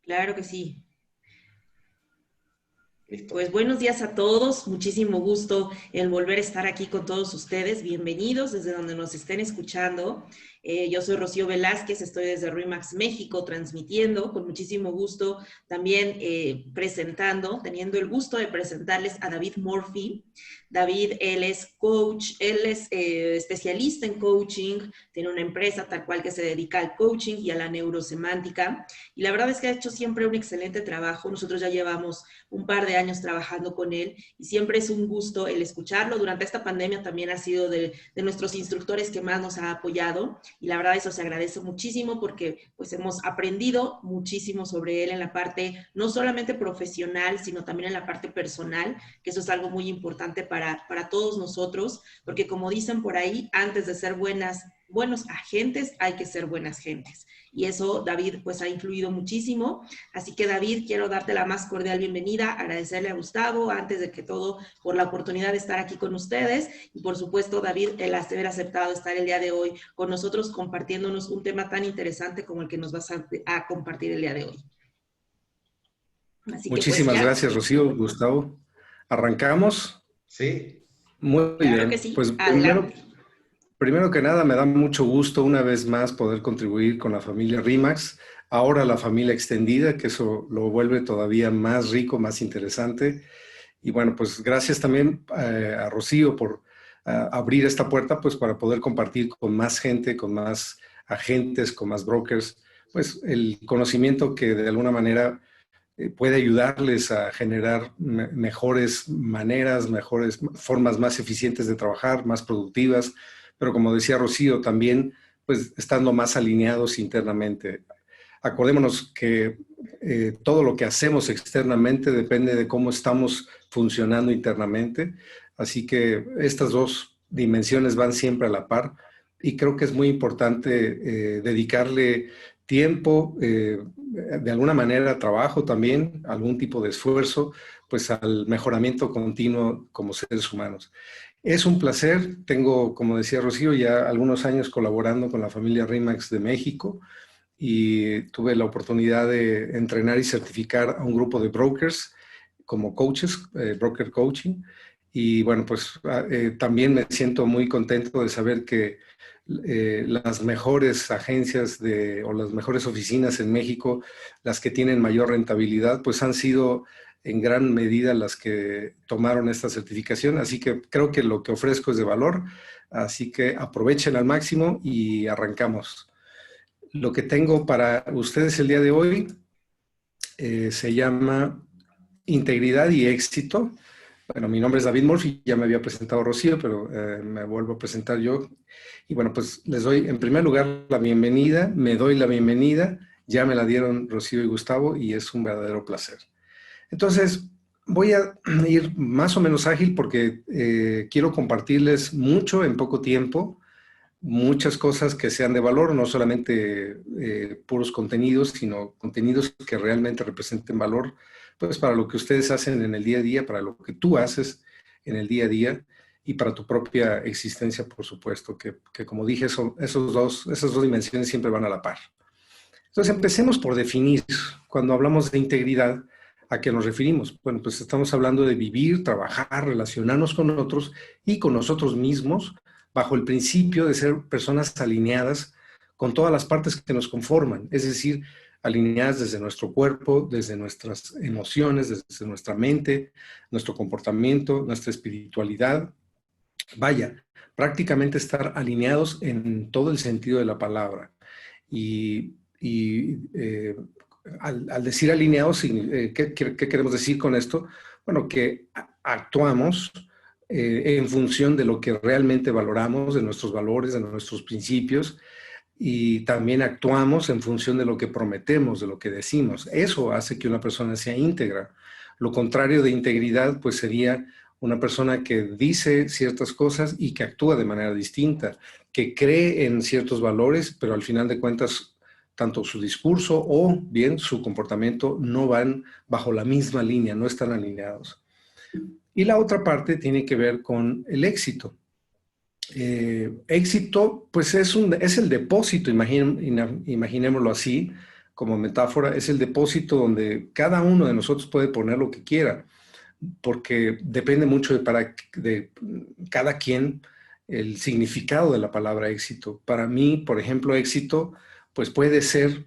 Claro que sí. Listo. Pues buenos días a todos, muchísimo gusto en volver a estar aquí con todos ustedes. Bienvenidos desde donde nos estén escuchando. Yo soy Rocío Velázquez, estoy desde RIMAX México transmitiendo con muchísimo gusto, también presentando, teniendo el gusto de presentarles a David Murphy. David, él es coach, él es especialista en coaching, tiene una empresa tal cual que se dedica al coaching y a la neurosemántica. Y la verdad es que ha hecho siempre un excelente trabajo. Nosotros ya llevamos un par de años trabajando con él y siempre es un gusto el escucharlo. Durante esta pandemia también ha sido de nuestros instructores que más nos ha apoyado y la verdad eso se agradece muchísimo porque pues hemos aprendido muchísimo sobre él en la parte no solamente profesional, sino también en la parte personal, que eso es algo muy importante para todos nosotros, porque como dicen por ahí, antes de ser buenos agentes, hay que ser buenas gentes. Y eso David pues ha influido muchísimo. Así que David, quiero darte la más cordial bienvenida, agradecerle a Gustavo, antes de que todo, por la oportunidad de estar aquí con ustedes y por supuesto David, el haber aceptado estar el día de hoy con nosotros compartiéndonos un tema tan interesante como el que nos vas a compartir el día de hoy. Así que pues Muchísimas ya, gracias, Rocío, Gustavo. ¿Arrancamos? Sí, Muy claro que bien. sí, Pues adelante. primero que nada, me da mucho gusto una vez más poder contribuir con la familia RIMAX, ahora la familia extendida, que eso lo vuelve todavía más rico, más interesante. Y bueno, pues gracias también a Rocío por abrir esta puerta, pues para poder compartir con más gente, con más agentes, con más brokers, pues el conocimiento que de alguna manera puede ayudarles a generar mejores maneras, mejores formas más eficientes de trabajar, más productivas, pero como decía Rocío, también pues estando más alineados internamente. Acordémonos que todo lo que hacemos externamente depende de cómo estamos funcionando internamente, así que estas dos dimensiones van siempre a la par y creo que es muy importante dedicarle tiempo, de alguna manera trabajo también, algún tipo de esfuerzo, pues al mejoramiento continuo como seres humanos. Es un placer, tengo, como decía Rocío, ya algunos años colaborando con la familia RIMAX de México y tuve la oportunidad de entrenar y certificar a un grupo de brokers como coaches, broker coaching. Y bueno, pues también me siento muy contento de saber que las mejores agencias o las mejores oficinas en México, las que tienen mayor rentabilidad, pues han sido en gran medida las que tomaron esta certificación. Así que creo que lo que ofrezco es de valor. Así que aprovechen al máximo y arrancamos. Lo que tengo para ustedes el día de hoy se llama Integridad y Éxito. Bueno, mi nombre es David Murphy, ya me había presentado Rocío, pero me vuelvo a presentar yo. Y bueno, pues les doy en primer lugar la bienvenida, me doy la bienvenida, ya me la dieron Rocío y Gustavo y es un verdadero placer. Entonces, voy a ir más o menos ágil porque quiero compartirles mucho en poco tiempo, muchas cosas que sean de valor, no solamente puros contenidos, sino contenidos que realmente representen valor, pues para lo que ustedes hacen en el día a día, para lo que tú haces en el día a día y para tu propia existencia, por supuesto, que como dije, esas dos dimensiones siempre van a la par. Entonces, empecemos por definir, cuando hablamos de integridad, ¿a qué nos referimos? Bueno, pues estamos hablando de vivir, trabajar, relacionarnos con otros y con nosotros mismos bajo el principio de ser personas alineadas con todas las partes que nos conforman, es decir, alineadas desde nuestro cuerpo, desde nuestras emociones, desde nuestra mente, nuestro comportamiento, nuestra espiritualidad. Vaya, prácticamente estar alineados en todo el sentido de la palabra. Y al decir alineados, ¿qué queremos decir con esto? Bueno, que actuamos en función de lo que realmente valoramos, de nuestros valores, de nuestros principios, y también actuamos en función de lo que prometemos, de lo que decimos. Eso hace que una persona sea íntegra. Lo contrario de integridad, pues sería una persona que dice ciertas cosas y que actúa de manera distinta, que cree en ciertos valores, pero al final de cuentas, tanto su discurso o bien su comportamiento no van bajo la misma línea, no están alineados. Y la otra parte tiene que ver con el éxito. Éxito, pues es el depósito, imaginémoslo así, como metáfora, es el depósito donde cada uno de nosotros puede poner lo que quiera, porque depende mucho de cada quien el significado de la palabra éxito. Para mí, por ejemplo, éxito, pues puede ser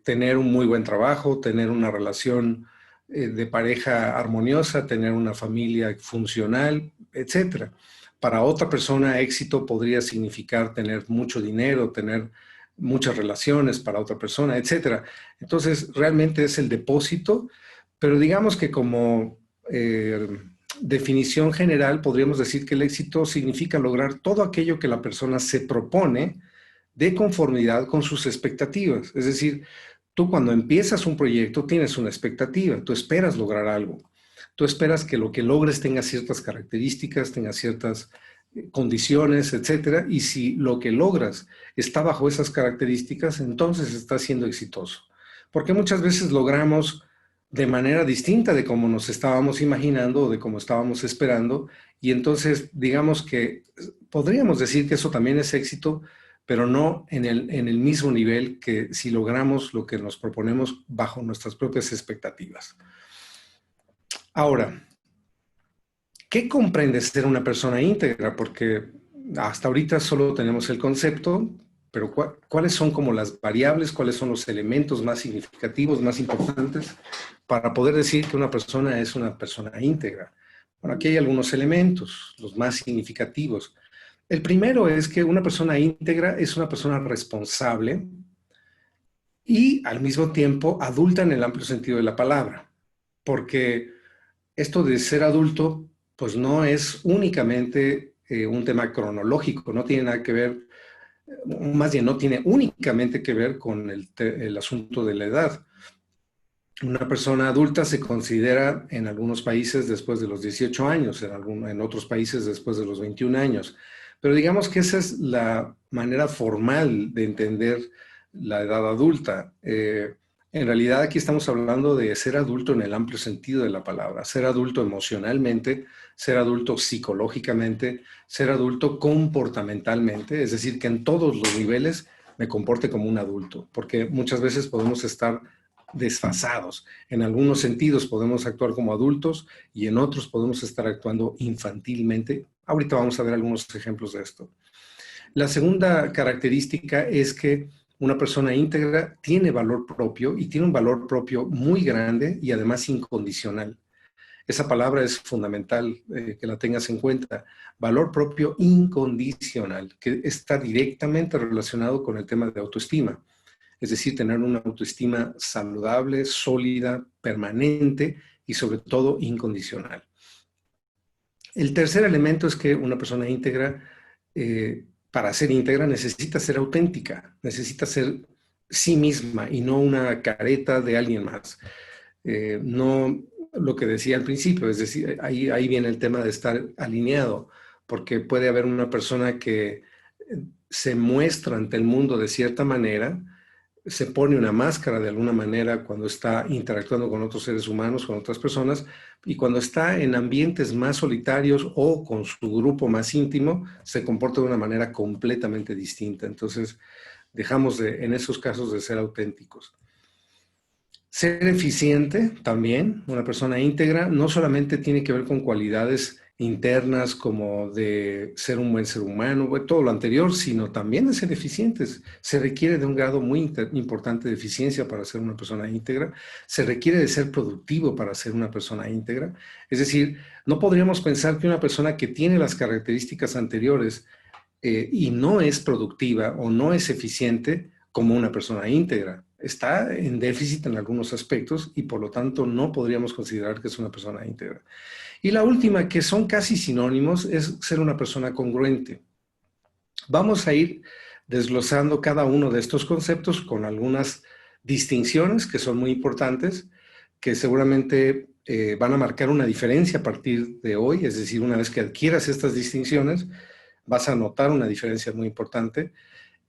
tener un muy buen trabajo, tener una relación de pareja armoniosa, tener una familia funcional, etcétera. Para otra persona, éxito podría significar tener mucho dinero, tener muchas relaciones para otra persona, etcétera. Entonces, realmente es el depósito, pero digamos que como definición general, podríamos decir que el éxito significa lograr todo aquello que la persona se propone de conformidad con sus expectativas. Es decir, tú cuando empiezas un proyecto tienes una expectativa, tú esperas lograr algo. Tú esperas que lo que logres tenga ciertas características, tenga ciertas condiciones, etcétera, y si lo que logras está bajo esas características, entonces estás siendo exitoso. Porque muchas veces logramos de manera distinta de como nos estábamos imaginando o de como estábamos esperando, y entonces digamos que podríamos decir que eso también es éxito, pero no en el mismo nivel que si logramos lo que nos proponemos bajo nuestras propias expectativas. Ahora, ¿qué comprende ser una persona íntegra? Porque hasta ahorita solo tenemos el concepto, pero ¿cuáles son como las variables, cuáles son los elementos más significativos, más importantes para poder decir que una persona es una persona íntegra? Bueno, aquí hay algunos elementos, los más significativos. El primero es que una persona íntegra es una persona responsable y al mismo tiempo adulta en el amplio sentido de la palabra, porque esto de ser adulto pues no es únicamente un tema cronológico, no tiene nada que ver, más bien no tiene únicamente que ver con el asunto de la edad. Una persona adulta se considera en algunos países después de los 18 años, en otros países después de los 21 años. Pero digamos que esa es la manera formal de entender la edad adulta. En realidad aquí estamos hablando de ser adulto en el amplio sentido de la palabra, ser adulto emocionalmente, ser adulto psicológicamente, ser adulto comportamentalmente, es decir, que en todos los niveles me comporte como un adulto, porque muchas veces podemos estar desfasados. En algunos sentidos podemos actuar como adultos y en otros podemos estar actuando infantilmente. Ahorita vamos a ver algunos ejemplos de esto. La segunda característica es que una persona íntegra tiene valor propio y tiene un valor propio muy grande y además incondicional. Esa palabra es fundamental que la tengas en cuenta. Valor propio incondicional, que está directamente relacionado con el tema de autoestima. Es decir, tener una autoestima saludable, sólida, permanente y sobre todo incondicional. El tercer elemento es que una persona íntegra, para ser íntegra, necesita ser auténtica, necesita ser sí misma y no una careta de alguien más. No lo que decía al principio, es decir, ahí viene el tema de estar alineado, porque puede haber una persona que se muestra ante el mundo de cierta manera, se pone una máscara de alguna manera cuando está interactuando con otros seres humanos, con otras personas, y cuando está en ambientes más solitarios o con su grupo más íntimo, se comporta de una manera completamente distinta. Entonces, dejamos en esos casos de ser auténticos. Ser eficiente también, una persona íntegra, no solamente tiene que ver con cualidades internas como de ser un buen ser humano, todo lo anterior, sino también de ser eficientes. Se requiere de un grado muy importante de eficiencia para ser una persona íntegra, se requiere de ser productivo para ser una persona íntegra. Es decir, no podríamos pensar que una persona que tiene las características anteriores y no es productiva o no es eficiente como una persona íntegra. Está en déficit en algunos aspectos y por lo tanto no podríamos considerar que es una persona íntegra. Y la última, que son casi sinónimos, es ser una persona congruente. Vamos a ir desglosando cada uno de estos conceptos con algunas distinciones que son muy importantes, que seguramente van a marcar una diferencia a partir de hoy, es decir, una vez que adquieras estas distinciones, vas a notar una diferencia muy importante.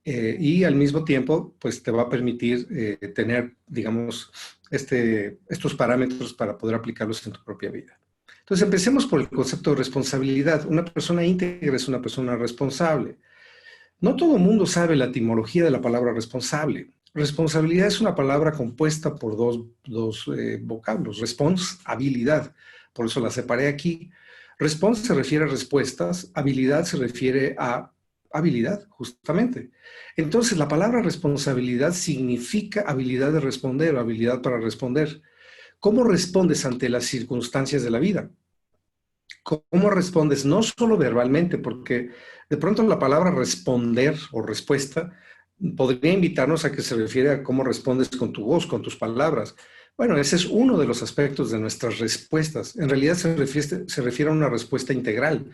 Y al mismo tiempo, pues te va a permitir tener, digamos, estos parámetros para poder aplicarlos en tu propia vida. Entonces, empecemos por el concepto de responsabilidad. Una persona íntegra es una persona responsable. No todo el mundo sabe la etimología de la palabra responsable. Responsabilidad es una palabra compuesta por dos vocablos, responsabilidad, por eso la separé aquí. Response se refiere a respuestas, habilidad se refiere a habilidad, justamente. Entonces, la palabra responsabilidad significa habilidad de responder o habilidad para responder. ¿Cómo respondes ante las circunstancias de la vida? ¿Cómo respondes? No solo verbalmente, porque de pronto la palabra responder o respuesta podría invitarnos a que se refiere a cómo respondes con tu voz, con tus palabras. Bueno, ese es uno de los aspectos de nuestras respuestas. En realidad se refiere a una respuesta integral.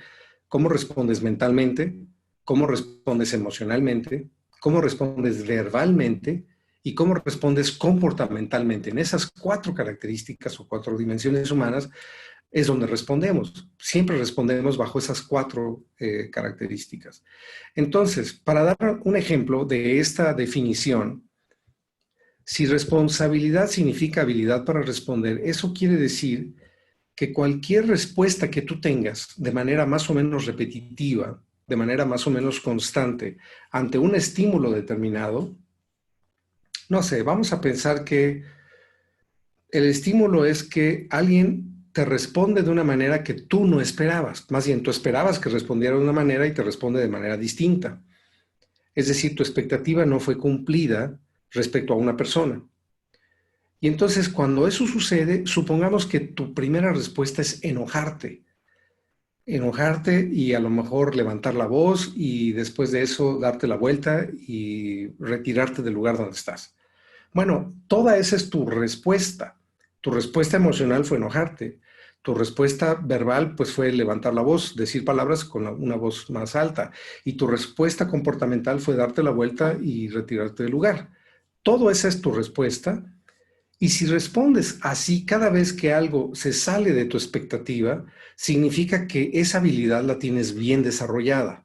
¿Cómo respondes mentalmente? ¿Cómo respondes emocionalmente? ¿Cómo respondes verbalmente? ¿Y cómo respondes comportamentalmente? En esas 4 características o 4 dimensiones humanas es donde respondemos. Siempre respondemos bajo esas 4 características. Entonces, para dar un ejemplo de esta definición, si responsabilidad significa habilidad para responder, eso quiere decir que cualquier respuesta que tú tengas de manera más o menos repetitiva, de manera más o menos constante, ante un estímulo determinado, no sé, vamos a pensar que el estímulo es que alguien te responde de una manera que tú no esperabas. Más bien, tú esperabas que respondiera de una manera y te responde de manera distinta. Es decir, tu expectativa no fue cumplida respecto a una persona. Y entonces, cuando eso sucede, supongamos que tu primera respuesta es enojarte. Enojarte y a lo mejor levantar la voz y después de eso darte la vuelta y retirarte del lugar donde estás. Bueno, toda esa es tu respuesta. Tu respuesta emocional fue enojarte. Tu respuesta verbal, pues, fue levantar la voz, decir palabras con una voz más alta. Y tu respuesta comportamental fue darte la vuelta y retirarte del lugar. Todo esa es tu respuesta. Y si respondes así cada vez que algo se sale de tu expectativa, significa que esa habilidad la tienes bien desarrollada,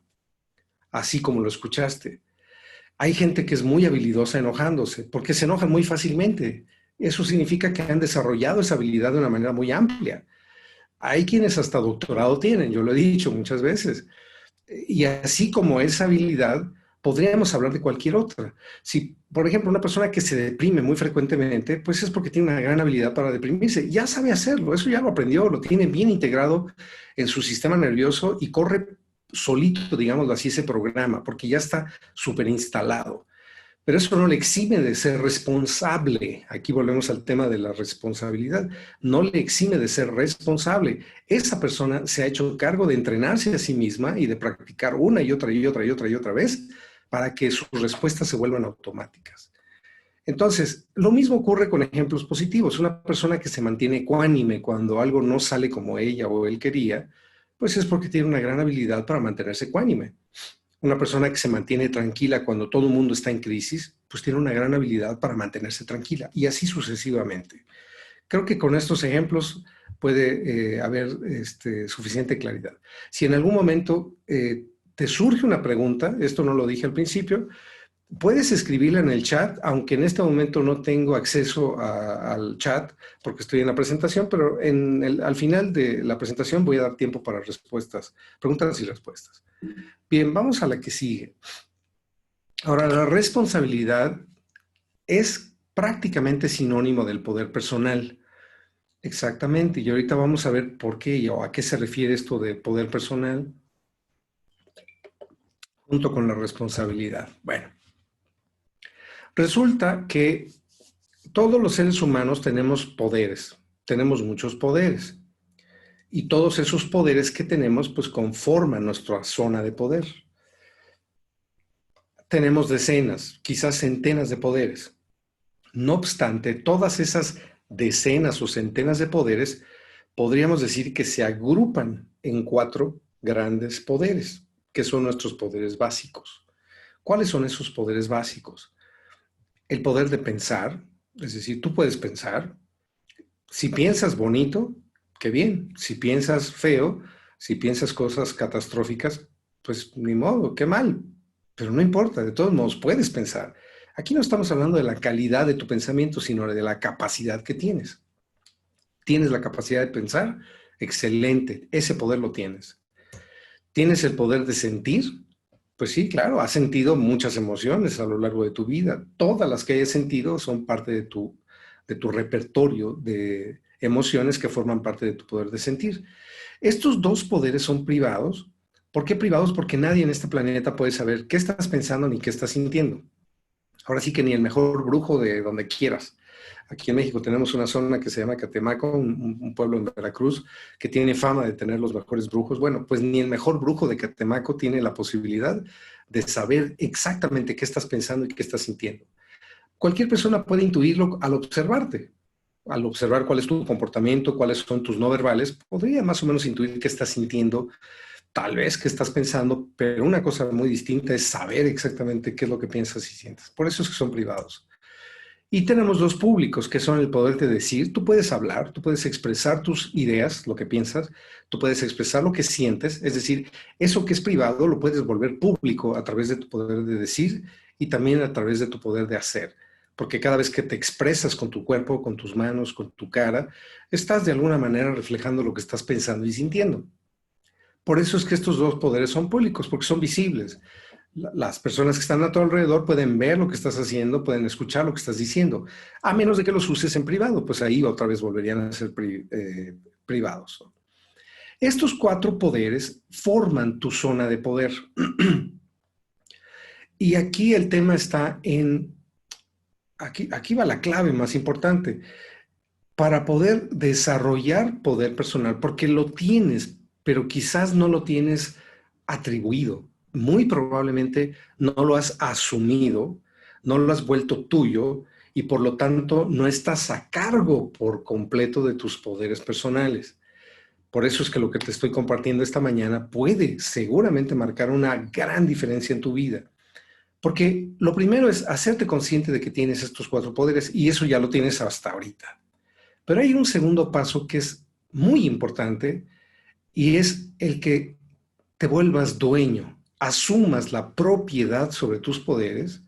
así como lo escuchaste. Hay gente que es muy habilidosa enojándose, porque se enojan muy fácilmente. Eso significa que han desarrollado esa habilidad de una manera muy amplia. Hay quienes hasta doctorado tienen, yo lo he dicho muchas veces. Y así como esa habilidad, podríamos hablar de cualquier otra. Si, por ejemplo, una persona que se deprime muy frecuentemente, pues es porque tiene una gran habilidad para deprimirse. Ya sabe hacerlo, eso ya lo aprendió, lo tiene bien integrado en su sistema nervioso y corre solito, digámoslo así, ese programa, porque ya está súper instalado. Pero eso no le exime de ser responsable. Aquí volvemos al tema de la responsabilidad. No le exime de ser responsable. Esa persona se ha hecho cargo de entrenarse a sí misma y de practicar una y otra y otra y otra y otra vez para que sus respuestas se vuelvan automáticas. Entonces, lo mismo ocurre con ejemplos positivos. Una persona que se mantiene ecuánime cuando algo no sale como ella o él quería, pues es porque tiene una gran habilidad para mantenerse ecuánime. Una persona que se mantiene tranquila cuando todo el mundo está en crisis, pues tiene una gran habilidad para mantenerse tranquila y así sucesivamente. Creo que con estos ejemplos puede haber suficiente claridad. Si en algún momento te surge una pregunta, esto no lo dije al principio, puedes escribirla en el chat, aunque en este momento no tengo acceso al chat porque estoy en la presentación, pero al final de la presentación voy a dar tiempo para respuestas, preguntas y respuestas. Bien, vamos a la que sigue. Ahora, la responsabilidad es prácticamente sinónimo del poder personal. Exactamente, y ahorita vamos a ver por qué o a qué se refiere esto de poder personal junto con la responsabilidad. Bueno, resulta que todos los seres humanos tenemos poderes, tenemos muchos poderes, y todos esos poderes que tenemos pues conforman nuestra zona de poder. Tenemos decenas, quizás centenas de poderes. No obstante, todas esas decenas o centenas de poderes podríamos decir que se agrupan en 4 grandes poderes, que son nuestros poderes básicos. ¿Cuáles son esos poderes básicos? El poder de pensar, es decir, tú puedes pensar. Si piensas bonito, qué bien. Si piensas feo, si piensas cosas catastróficas, pues ni modo, qué mal. Pero no importa, de todos modos puedes pensar. Aquí no estamos hablando de la calidad de tu pensamiento, sino de la capacidad que tienes. ¿Tienes la capacidad de pensar? Excelente, ese poder lo tienes. ¿Tienes el poder de sentir? Pues sí, claro, has sentido muchas emociones a lo largo de tu vida. Todas las que hayas sentido son parte de tu repertorio de emociones que forman parte de tu poder de sentir. Estos dos poderes son privados. ¿Por qué privados? Porque nadie en este planeta puede saber qué estás pensando ni qué estás sintiendo. Ahora sí que ni el mejor brujo de donde quieras. Aquí en México tenemos una zona que se llama Catemaco, un pueblo en Veracruz, que tiene fama de tener los mejores brujos. Bueno, pues ni el mejor brujo de Catemaco tiene la posibilidad de saber exactamente qué estás pensando y qué estás sintiendo. Cualquier persona puede intuirlo al observarte. Al observar cuál es tu comportamiento, cuáles son tus no verbales, podría más o menos intuir qué estás sintiendo, tal vez qué estás pensando, pero una cosa muy distinta es saber exactamente qué es lo que piensas y sientes. Por eso es que son privados. Y tenemos dos públicos, que son el poder de decir. Tú puedes hablar, tú puedes expresar tus ideas, lo que piensas, tú puedes expresar lo que sientes, es decir, eso que es privado lo puedes volver público a través de tu poder de decir y también a través de tu poder de hacer. Porque cada vez que te expresas con tu cuerpo, con tus manos, con tu cara, estás de alguna manera reflejando lo que estás pensando y sintiendo. Por eso es que estos dos poderes son públicos, porque son visibles. Las personas que están a tu alrededor pueden ver lo que estás haciendo, pueden escuchar lo que estás diciendo, a menos de que los uses en privado, pues ahí otra vez volverían a ser privados. Estos cuatro poderes forman tu zona de poder. Y aquí el tema está aquí va la clave más importante. Para poder desarrollar poder personal, porque lo tienes, pero quizás no lo tienes atribuido. Muy probablemente no lo has asumido, no lo has vuelto tuyo y por lo tanto no estás a cargo por completo de tus poderes personales. Por eso es que lo que te estoy compartiendo esta mañana puede seguramente marcar una gran diferencia en tu vida. Porque lo primero es hacerte consciente de que tienes estos cuatro poderes y eso ya lo tienes hasta ahorita. Pero hay un segundo paso que es muy importante y es el que te vuelvas dueño, asumas la propiedad sobre tus poderes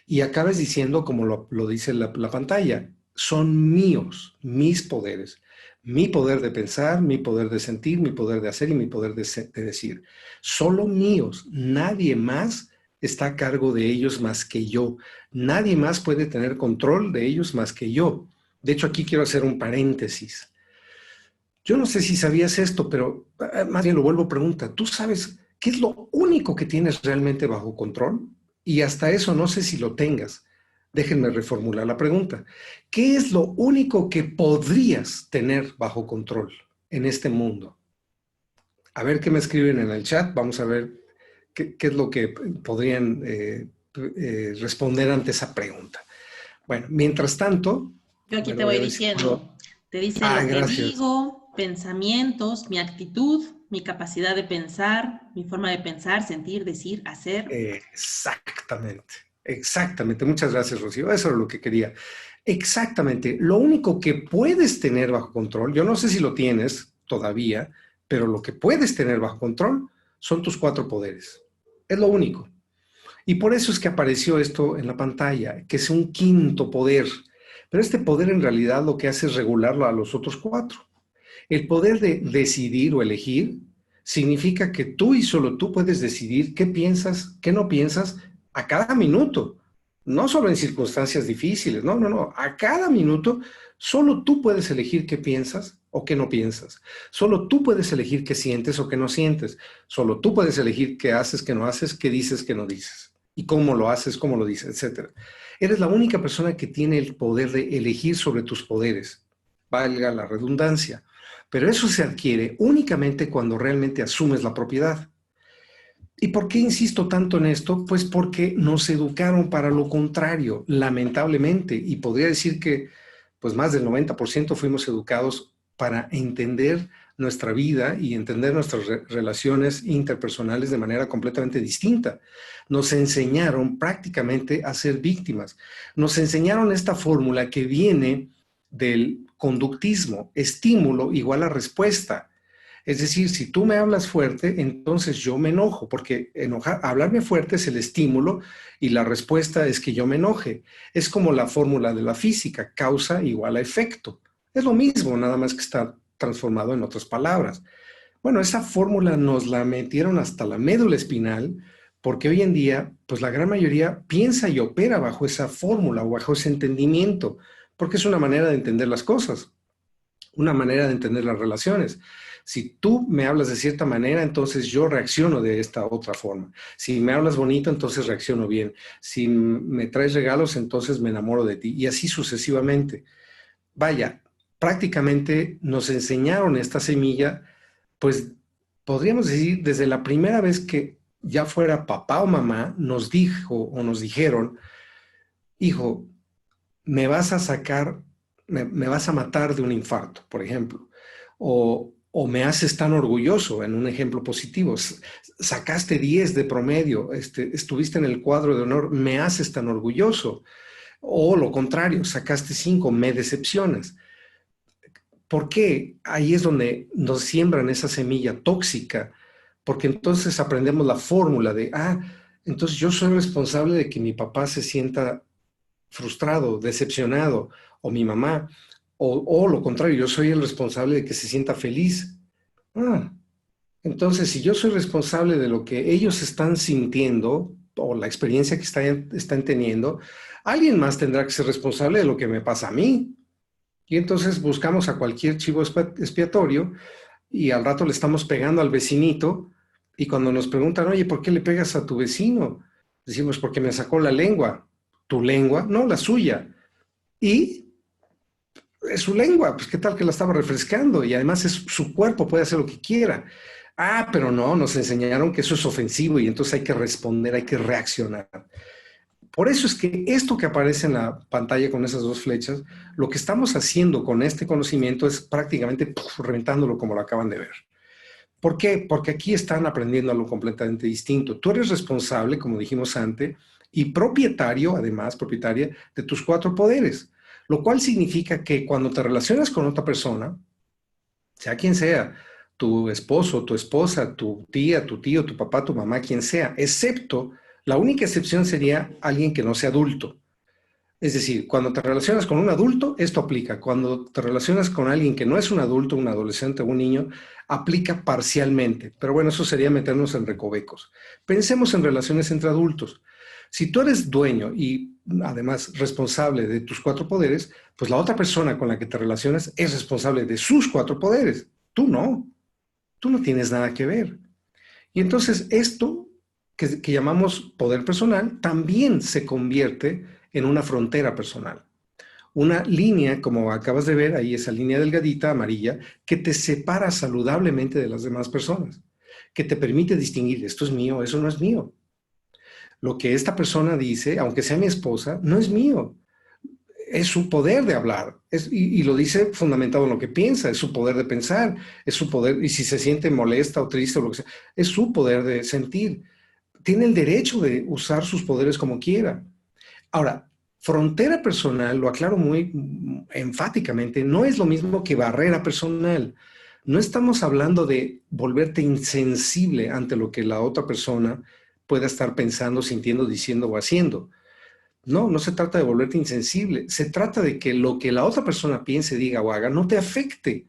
y acabes diciendo, como lo dice la pantalla, son míos, mis poderes. Mi poder de pensar, mi poder de sentir, mi poder de hacer y mi poder de decir. Solo míos, nadie más está a cargo de ellos más que yo. Nadie más puede tener control de ellos más que yo. De hecho, aquí quiero hacer un paréntesis. Yo no sé si sabías esto, pero más bien lo vuelvo a preguntar. ¿Tú sabes qué es lo único que tienes realmente bajo control? Y hasta eso no sé si lo tengas. Déjenme reformular la pregunta. ¿Qué es lo único que podrías tener bajo control en este mundo? A ver qué me escriben en el chat. Vamos a ver qué es lo que podrían responder ante esa pregunta. Bueno, mientras tanto... Yo aquí te voy diciendo, te dice lo que digo, pensamientos, mi actitud, mi capacidad de pensar, mi forma de pensar, sentir, decir, hacer. Exactamente, exactamente. Muchas gracias, Rocío. Eso es lo que quería. Exactamente. Lo único que puedes tener bajo control, yo no sé si lo tienes todavía, pero lo que puedes tener bajo control son tus cuatro poderes. Es lo único. Y por eso es que apareció esto en la pantalla, que es un quinto poder. Pero este poder en realidad lo que hace es regularlo a los otros cuatro. El poder de decidir o elegir significa que tú y solo tú puedes decidir qué piensas, qué no piensas a cada minuto. No solo en circunstancias difíciles, no, no, no. A cada minuto solo tú puedes elegir qué piensas o qué no piensas. Solo tú puedes elegir qué sientes o qué no sientes. Solo tú puedes elegir qué haces, qué no haces, qué dices, qué no dices. Y cómo lo haces, cómo lo dices, etc. Eres la única persona que tiene el poder de elegir sobre tus poderes. Valga la redundancia. Pero eso se adquiere únicamente cuando realmente asumes la propiedad. ¿Y por qué insisto tanto en esto? Pues porque nos educaron para lo contrario, lamentablemente. Y podría decir que pues más del 90% fuimos educados para entender nuestra vida y entender nuestras relaciones interpersonales de manera completamente distinta. Nos enseñaron prácticamente a ser víctimas. Nos enseñaron esta fórmula que viene del conductismo, estímulo igual a respuesta. Es decir, si tú me hablas fuerte, entonces yo me enojo, porque hablarme fuerte es el estímulo y la respuesta es que yo me enoje. Es como la fórmula de la física, causa igual a efecto. Es lo mismo, nada más que está transformado en otras palabras. Bueno, esa fórmula nos la metieron hasta la médula espinal porque hoy en día, pues la gran mayoría piensa y opera bajo esa fórmula o bajo ese entendimiento, porque es una manera de entender las cosas, una manera de entender las relaciones. Si tú me hablas de cierta manera, entonces yo reacciono de esta otra forma. Si me hablas bonito, entonces reacciono bien. Si me traes regalos, entonces me enamoro de ti. Y así sucesivamente. Vaya, prácticamente nos enseñaron esta semilla, pues podríamos decir, desde la primera vez que ya fuera papá o mamá, nos dijo o nos dijeron, hijo, me vas a sacar, me vas a matar de un infarto, por ejemplo, o me haces tan orgulloso, en un ejemplo positivo, sacaste 10 de promedio, estuviste en el cuadro de honor, me haces tan orgulloso, o lo contrario, sacaste 5, me decepcionas. ¿Por qué? Ahí es donde nos siembran esa semilla tóxica, porque entonces aprendemos la fórmula de, entonces yo soy responsable de que mi papá se sienta frustrado, decepcionado, o mi mamá, o lo contrario, yo soy el responsable de que se sienta feliz. Ah, entonces, si yo soy responsable de lo que ellos están sintiendo o la experiencia que están teniendo, alguien más tendrá que ser responsable de lo que me pasa a mí. Y entonces buscamos a cualquier chivo expiatorio y al rato le estamos pegando al vecinito y cuando nos preguntan, oye, ¿por qué le pegas a tu vecino? Decimos, porque me sacó la lengua. ¿Tu lengua? No, la suya. Y es su lengua, pues qué tal que la estaba refrescando y además es su cuerpo, puede hacer lo que quiera. Pero no, nos enseñaron que eso es ofensivo y entonces hay que responder, hay que reaccionar. Por eso es que esto que aparece en la pantalla con esas dos flechas, lo que estamos haciendo con este conocimiento es prácticamente reventándolo como lo acaban de ver. ¿Por qué? Porque aquí están aprendiendo algo completamente distinto. Tú eres responsable, como dijimos antes, y propietario, además, propietaria de tus 4 poderes, lo cual significa que cuando te relacionas con otra persona, sea quien sea, tu esposo, tu esposa, tu tía, tu tío, tu papá, tu mamá, quien sea, excepto, la única excepción sería alguien que no sea adulto. Es decir, cuando te relacionas con un adulto, esto aplica. Cuando te relacionas con alguien que no es un adulto, un adolescente o un niño, aplica parcialmente. Pero bueno, eso sería meternos en recovecos. Pensemos en relaciones entre adultos. Si tú eres dueño y además responsable de tus 4 poderes, pues la otra persona con la que te relacionas es responsable de sus 4 poderes. Tú no. Tú no tienes nada que ver. Y entonces esto que llamamos poder personal también se convierte en una frontera personal. Una línea, como acabas de ver ahí, esa línea delgadita, amarilla, que te separa saludablemente de las demás personas, que te permite distinguir, esto es mío, eso no es mío. Lo que esta persona dice, aunque sea mi esposa, no es mío. Es su poder de hablar, y lo dice fundamentado en lo que piensa, es su poder de pensar, es su poder, y si se siente molesta o triste o lo que sea, es su poder de sentir. Tiene el derecho de usar sus poderes como quiera. Ahora, frontera personal, lo aclaro muy enfáticamente, no es lo mismo que barrera personal. No estamos hablando de volverte insensible ante lo que la otra persona pueda estar pensando, sintiendo, diciendo o haciendo. No, no se trata de volverte insensible. Se trata de que lo que la otra persona piense, diga o haga no te afecte.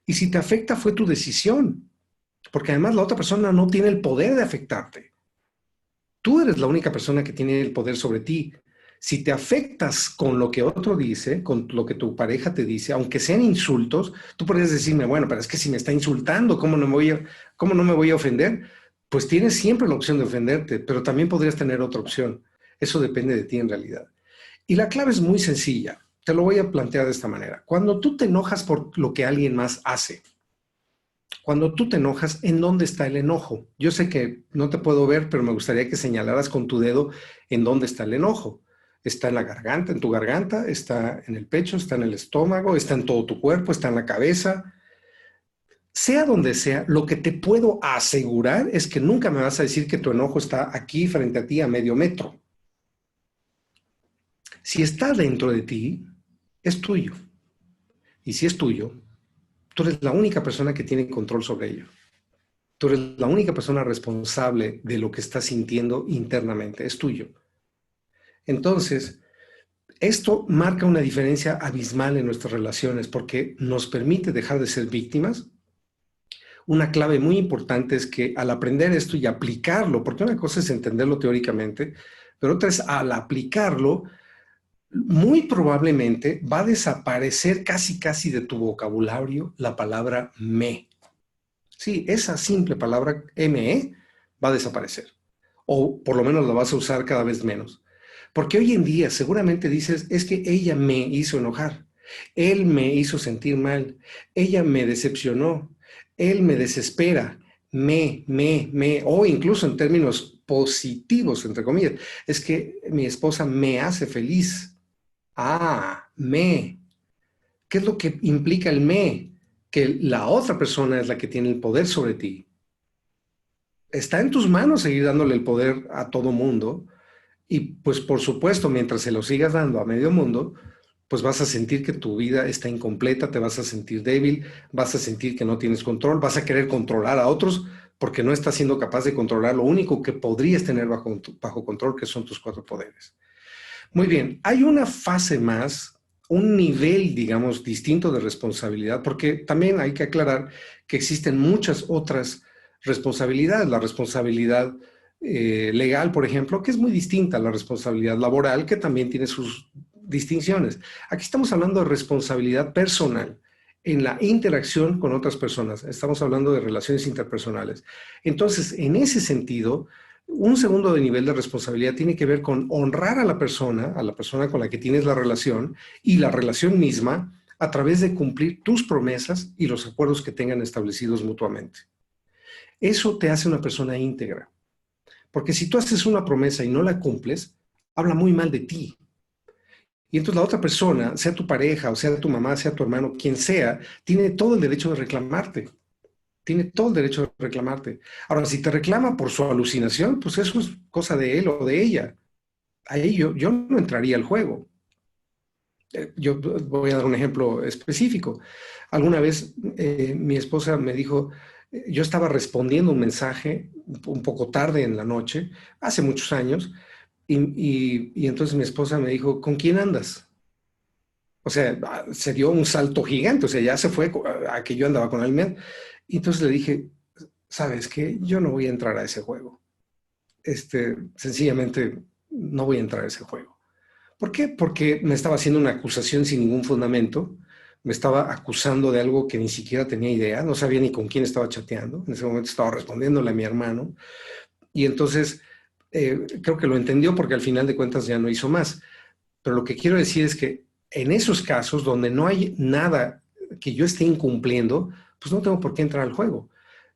Y si te afecta fue tu decisión, porque además la otra persona no tiene el poder de afectarte. Tú eres la única persona que tiene el poder sobre ti. Si te afectas con lo que otro dice, con lo que tu pareja te dice, aunque sean insultos, tú podrías decirme, bueno, pero es que si me está insultando, ¿cómo no me voy a ofender? Pues tienes siempre la opción de ofenderte, pero también podrías tener otra opción. Eso depende de ti en realidad. Y la clave es muy sencilla. Te lo voy a plantear de esta manera. Cuando tú te enojas por lo que alguien más hace, cuando tú te enojas, ¿en dónde está el enojo? Yo sé que no te puedo ver, pero me gustaría que señalaras con tu dedo en dónde está el enojo. Está en la garganta, en tu garganta, está en el pecho, está en el estómago, está en todo tu cuerpo, está en la cabeza. Sea donde sea, lo que te puedo asegurar es que nunca me vas a decir que tu enojo está aquí frente a ti a medio metro. Si está dentro de ti, es tuyo. Y si es tuyo, tú eres la única persona que tiene control sobre ello. Tú eres la única persona responsable de lo que estás sintiendo internamente, es tuyo. Entonces, esto marca una diferencia abismal en nuestras relaciones porque nos permite dejar de ser víctimas. una clave muy importante es que al aprender esto y aplicarlo, porque una cosa es entenderlo teóricamente, pero otra es al aplicarlo, muy probablemente va a desaparecer casi de tu vocabulario la palabra me. Sí, esa simple palabra me va a desaparecer. O por lo menos la vas a usar cada vez menos. Porque hoy en día seguramente dices, es que ella me hizo enojar, él me hizo sentir mal, ella me decepcionó, él me desespera, o incluso en términos positivos, entre comillas, es que mi esposa me hace feliz. Ah, me. ¿Qué es lo que implica el me? Que la otra persona es la que tiene el poder sobre ti. Está en tus manos seguir dándole el poder a todo mundo y pues por supuesto, mientras se lo sigas dando a medio mundo, pues vas a sentir que tu vida está incompleta, te vas a sentir débil, vas a sentir que no tienes control, vas a querer controlar a otros porque no estás siendo capaz de controlar lo único que podrías tener bajo control, que son tus 4 poderes. Muy bien, hay una fase más, un nivel, digamos, distinto de responsabilidad, porque también hay que aclarar que existen muchas otras responsabilidades. La responsabilidad legal, por ejemplo, que es muy distinta a la responsabilidad laboral, que también tiene sus distinciones. Aquí estamos hablando de responsabilidad personal en la interacción con otras personas. Estamos hablando de relaciones interpersonales. Entonces, en ese sentido, un segundo de nivel de responsabilidad tiene que ver con honrar a la persona con la que tienes la relación y la relación misma a través de cumplir tus promesas y los acuerdos que tengan establecidos mutuamente. Eso te hace una persona íntegra. Porque si tú haces una promesa y no la cumples, habla muy mal de ti. Y entonces la otra persona, sea tu pareja, o sea tu mamá, sea tu hermano, quien sea, tiene todo el derecho de reclamarte. Tiene todo el derecho de reclamarte. Ahora, si te reclama por su alucinación, pues eso es cosa de él o de ella. Ahí yo no entraría al juego. Yo voy a dar un ejemplo específico. Alguna vez mi esposa me dijo, yo estaba respondiendo un mensaje un poco tarde en la noche, hace muchos años, y entonces mi esposa me dijo, ¿con quién andas? O sea, se dio un salto gigante, o sea, ya se fue a que yo andaba con alguien. Y entonces le dije, ¿sabes qué? Yo no voy a entrar a ese juego. Sencillamente no voy a entrar a ese juego. ¿Por qué? Porque me estaba haciendo una acusación sin ningún fundamento, me estaba acusando de algo que ni siquiera tenía idea, no sabía ni con quién estaba chateando, en ese momento estaba respondiéndole a mi hermano, y entonces creo que lo entendió porque al final de cuentas ya no hizo más. Pero lo que quiero decir es que en esos casos donde no hay nada que yo esté incumpliendo, pues no tengo por qué entrar al juego.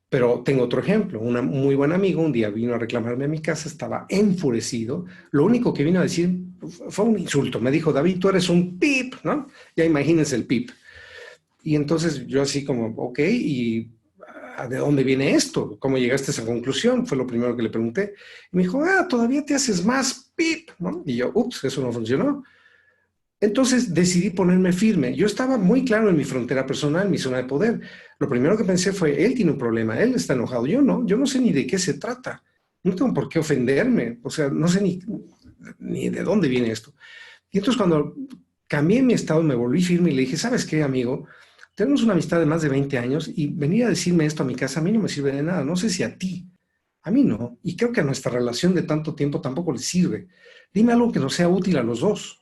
Pero tengo otro ejemplo. Un muy buen amigo un día vino a reclamarme a mi casa, estaba enfurecido. Lo único que vino a decir fue un insulto. Me dijo, David, tú eres un pip, ¿no? Ya imagínense el pip. Y entonces yo así como, ok, ¿y de dónde viene esto? ¿Cómo llegaste a esa conclusión? Fue lo primero que le pregunté. Y me dijo, todavía te haces más pip, ¿no? Y yo, ups, eso no funcionó. Entonces decidí ponerme firme. Yo estaba muy claro en mi frontera personal, mi zona de poder. Lo primero que pensé fue, él tiene un problema, él está enojado, yo no sé ni de qué se trata. No tengo por qué ofenderme, o sea, no sé ni de dónde viene esto. Y entonces cuando cambié mi estado, me volví firme y le dije, ¿sabes qué, amigo? Tenemos una amistad de más de 20 años y venir a decirme esto a mi casa a mí no me sirve de nada. No sé si a ti, a mí no. Y creo que a nuestra relación de tanto tiempo tampoco le sirve. Dime algo que nos sea útil a los dos.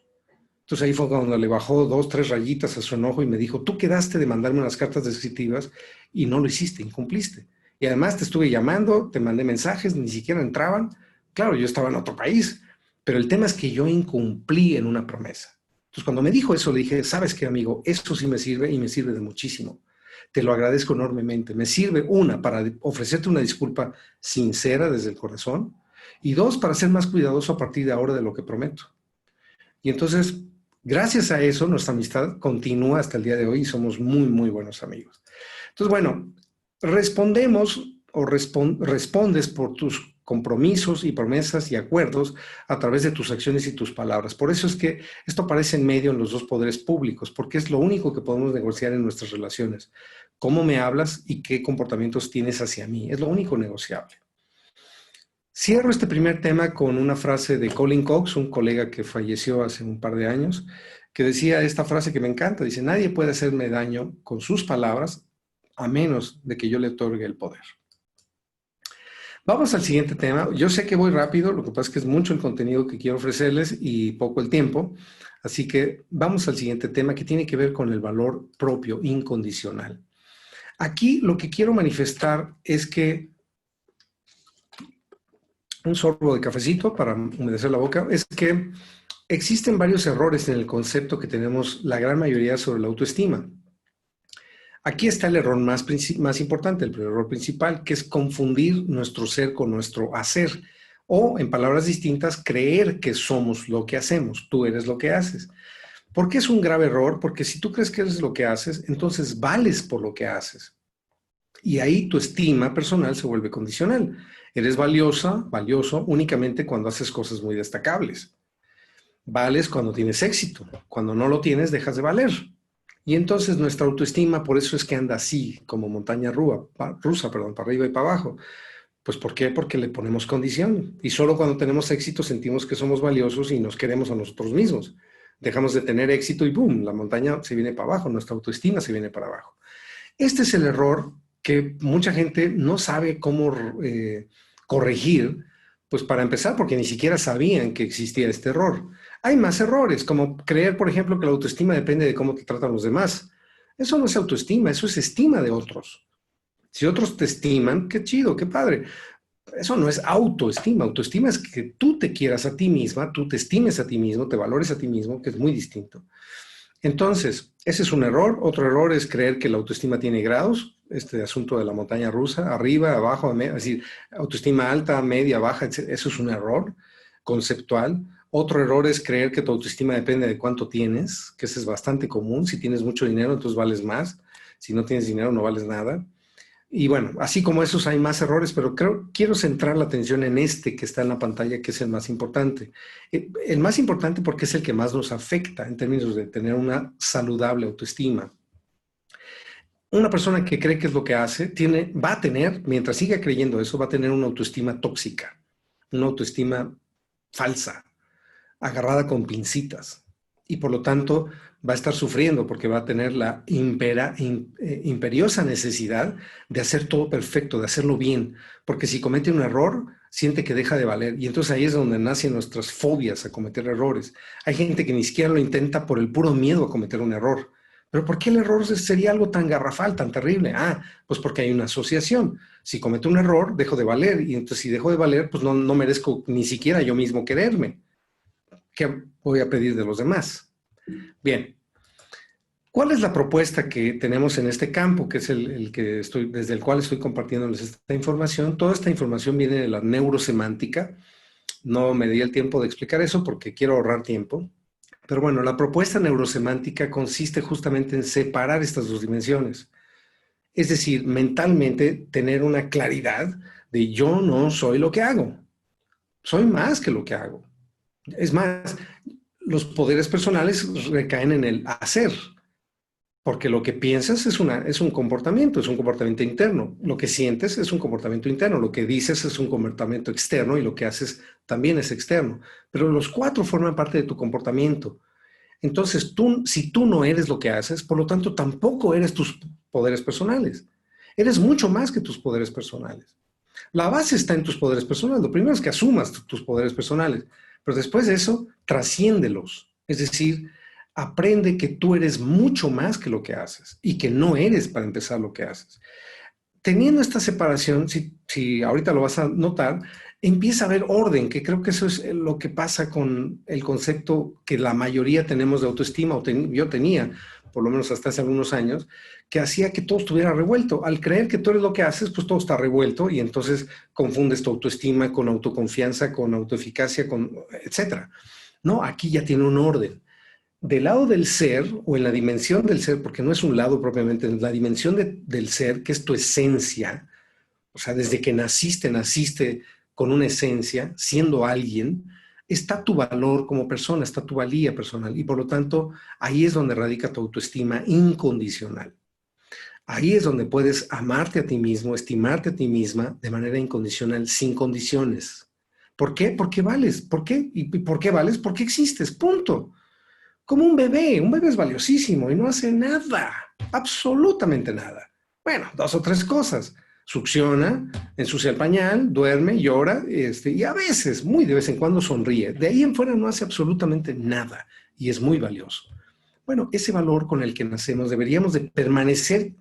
Entonces ahí fue cuando le bajó 2, 3 rayitas a su enojo y me dijo, tú quedaste de mandarme unas cartas descriptivas y no lo hiciste, incumpliste. Y además te estuve llamando, te mandé mensajes, ni siquiera entraban. Claro, yo estaba en otro país, pero el tema es que yo incumplí en una promesa. Entonces cuando me dijo eso, le dije, ¿sabes qué, amigo? Eso sí me sirve y me sirve de muchísimo. Te lo agradezco enormemente. Me sirve, una, para ofrecerte una disculpa sincera desde el corazón y dos, para ser más cuidadoso a partir de ahora de lo que prometo. Y entonces, gracias a eso, nuestra amistad continúa hasta el día de hoy y somos muy, muy buenos amigos. Entonces, bueno, respondemos o respondes por tus compromisos y promesas y acuerdos a través de tus acciones y tus palabras. Por eso es que esto aparece en medio en los dos poderes públicos, porque es lo único que podemos negociar en nuestras relaciones. Cómo me hablas y qué comportamientos tienes hacia mí. Es lo único negociable. Cierro este primer tema con una frase de Colin Cox, un colega que falleció hace un par de años, que decía esta frase que me encanta. Dice, nadie puede hacerme daño con sus palabras, a menos de que yo le otorgue el poder. Vamos al siguiente tema. Yo sé que voy rápido, lo que pasa es que es mucho el contenido que quiero ofrecerles y poco el tiempo. Así que vamos al siguiente tema que tiene que ver con el valor propio incondicional. Aquí lo que quiero manifestar es que un sorbo de cafecito para humedecer la boca, es que existen varios errores en el concepto que tenemos la gran mayoría sobre la autoestima. Aquí está el error más importante, el error principal, que es confundir nuestro ser con nuestro hacer. O, en palabras distintas, creer que somos lo que hacemos. Tú eres lo que haces. ¿Por qué es un grave error? Porque si tú crees que eres lo que haces, entonces vales por lo que haces. Y ahí tu estima personal se vuelve condicional. Eres valiosa, valioso únicamente cuando haces cosas muy destacables. Vales cuando tienes éxito. Cuando no lo tienes, dejas de valer. Y entonces nuestra autoestima, por eso es que anda así, como montaña rusa, para arriba y para abajo. Pues ¿por qué? Porque le ponemos condición. Y solo cuando tenemos éxito sentimos que somos valiosos y nos queremos a nosotros mismos. Dejamos de tener éxito y ¡boom! La montaña se viene para abajo, nuestra autoestima se viene para abajo. Este es el error que mucha gente no sabe cómo corregir, pues para empezar, porque ni siquiera sabían que existía este error. Hay más errores, como creer, por ejemplo, que la autoestima depende de cómo te tratan los demás. Eso no es autoestima, eso es estima de otros. Si otros te estiman, qué chido, qué padre. Eso no es autoestima. Autoestima es que tú te quieras a ti misma, tú te estimes a ti mismo, te valores a ti mismo, que es muy distinto. Entonces, ese es un error. Otro error es creer que la autoestima tiene grados, este asunto de la montaña rusa, arriba, abajo, es decir, autoestima alta, media, baja, etc. Eso es un error conceptual. Otro error es creer que tu autoestima depende de cuánto tienes, que eso es bastante común. Si tienes mucho dinero, entonces vales más. Si no tienes dinero, no vales nada. Y bueno, así como esos hay más errores, pero quiero centrar la atención en este que está en la pantalla, que es el más importante. El más importante porque es el que más nos afecta en términos de tener una saludable autoestima. Una persona que cree que es lo que hace, va a tener, mientras siga creyendo eso, va a tener una autoestima tóxica, una autoestima falsa, agarrada con pincitas. Y por lo tanto va a estar sufriendo porque va a tener la imperiosa necesidad de hacer todo perfecto, de hacerlo bien. Porque si comete un error, siente que deja de valer. Y entonces ahí es donde nacen nuestras fobias a cometer errores. Hay gente que ni siquiera lo intenta por el puro miedo a cometer un error. ¿Pero por qué el error sería algo tan garrafal, tan terrible? Pues porque hay una asociación. Si cometo un error, dejo de valer. Y entonces si dejo de valer, pues no merezco ni siquiera yo mismo quererme. ¿Qué voy a pedir de los demás? Bien, ¿cuál es la propuesta que tenemos en este campo, que es desde el cual estoy compartiéndoles esta información? Toda esta información viene de la neurosemántica. No me di el tiempo de explicar eso porque quiero ahorrar tiempo. Pero bueno, la propuesta neurosemántica consiste justamente en separar estas dos dimensiones. Es decir, mentalmente tener una claridad de yo no soy lo que hago. Soy más que lo que hago. Es más, los poderes personales recaen en el hacer, porque lo que piensas es un comportamiento interno. Lo que sientes es un comportamiento interno, lo que dices es un comportamiento externo y lo que haces también es externo. Pero los cuatro forman parte de tu comportamiento. Entonces, si tú no eres lo que haces, por lo tanto, tampoco eres tus poderes personales. Eres mucho más que tus poderes personales. La base está en tus poderes personales. Lo primero es que asumas tus poderes personales, pero después de eso, trasciéndelos. Es decir, aprende que tú eres mucho más que lo que haces y que no eres, para empezar, lo que haces. Teniendo esta separación, si ahorita lo vas a notar, empieza a haber orden, que creo que eso es lo que pasa con el concepto que la mayoría tenemos de autoestima, yo tenía, por lo menos hasta hace algunos años, que hacía que todo estuviera revuelto. Al creer que tú eres lo que haces, pues todo está revuelto y entonces confundes tu autoestima con autoconfianza, con autoeficacia, etc. No, aquí ya tiene un orden. Del lado del ser, o en la dimensión del ser, porque no es un lado propiamente, es la dimensión del ser, que es tu esencia, o sea, desde que naciste con una esencia, siendo alguien, está tu valor como persona, está tu valía personal, y por lo tanto, ahí es donde radica tu autoestima incondicional. Ahí es donde puedes amarte a ti mismo, estimarte a ti misma de manera incondicional, sin condiciones. ¿Por qué? Porque vales. ¿Por qué? ¿Y por qué vales? Porque existes, punto. Como un bebé es valiosísimo y no hace nada, absolutamente nada. Bueno, dos o tres cosas. Succiona, ensucia el pañal, duerme, llora, y a veces, muy de vez en cuando, sonríe. De ahí en fuera no hace absolutamente nada y es muy valioso. Bueno, ese valor con el que nacemos deberíamos de permanecer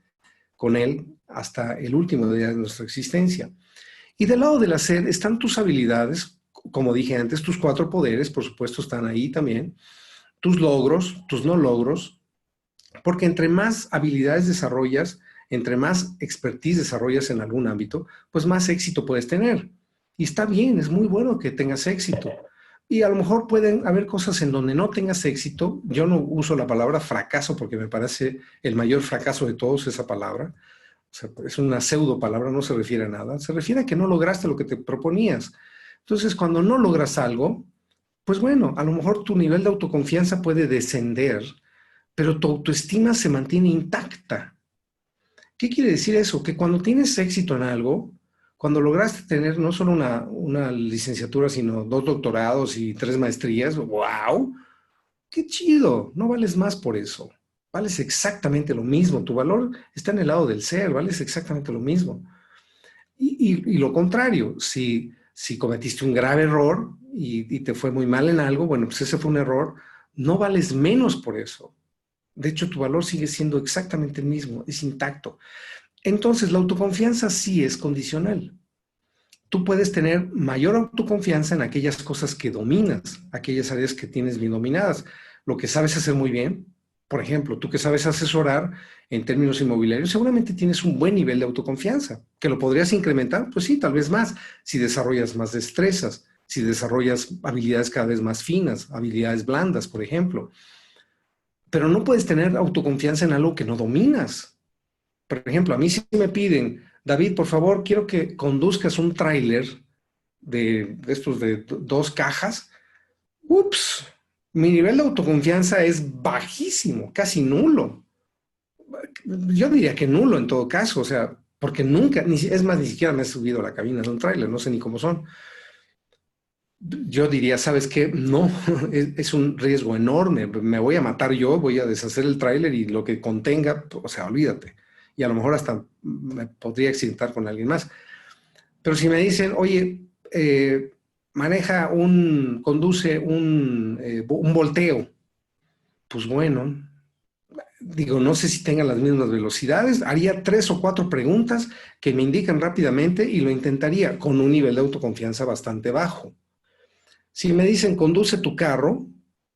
con él hasta el último día de nuestra existencia. Y del lado del hacer están tus habilidades, como dije antes, tus cuatro poderes, por supuesto, están ahí también, tus logros, tus no logros, porque entre más habilidades desarrollas, entre más expertise desarrollas en algún ámbito, pues más éxito puedes tener. Y está bien, es muy bueno que tengas éxito. Y a lo mejor pueden haber cosas en donde no tengas éxito. Yo no uso la palabra fracaso porque me parece el mayor fracaso de todos esa palabra. O sea, es una pseudo palabra, no se refiere a nada. Se refiere a que no lograste lo que te proponías. Entonces, cuando no logras algo, pues bueno, a lo mejor tu nivel de autoconfianza puede descender, pero tu autoestima se mantiene intacta. ¿Qué quiere decir eso? Que cuando tienes éxito en algo, cuando lograste tener no solo una licenciatura, sino 2 doctorados y 3 maestrías, ¡wow! ¡Qué chido! No vales más por eso. Vales exactamente lo mismo. Tu valor está en el lado del ser, vales exactamente lo mismo. Y lo contrario, si cometiste un grave error y te fue muy mal en algo, bueno, pues ese fue un error, no vales menos por eso. De hecho, tu valor sigue siendo exactamente el mismo, es intacto. Entonces, la autoconfianza sí es condicional. Tú puedes tener mayor autoconfianza en aquellas cosas que dominas, aquellas áreas que tienes bien dominadas, lo que sabes hacer muy bien. Por ejemplo, tú que sabes asesorar en términos inmobiliarios, seguramente tienes un buen nivel de autoconfianza, que lo podrías incrementar, pues sí, tal vez más, si desarrollas más destrezas, si desarrollas habilidades cada vez más finas, habilidades blandas, por ejemplo. Pero no puedes tener autoconfianza en algo que no dominas. Por ejemplo, a mí si me piden, David, por favor, quiero que conduzcas un tráiler de estos de 2 cajas. Ups, mi nivel de autoconfianza es bajísimo, casi nulo. Yo diría que nulo en todo caso, o sea, porque nunca, es más, ni siquiera me he subido a la cabina de un tráiler, no sé ni cómo son. Yo diría, ¿sabes qué? No, es un riesgo enorme. Me voy a matar yo, voy a deshacer el tráiler y lo que contenga, o sea, olvídate. Y a lo mejor hasta me podría accidentar con alguien más. Pero si me dicen, oye, conduce un volteo, pues bueno, digo, no sé si tengan las mismas velocidades, haría 3 o 4 preguntas que me indican rápidamente y lo intentaría con un nivel de autoconfianza bastante bajo. Si me dicen, conduce tu carro,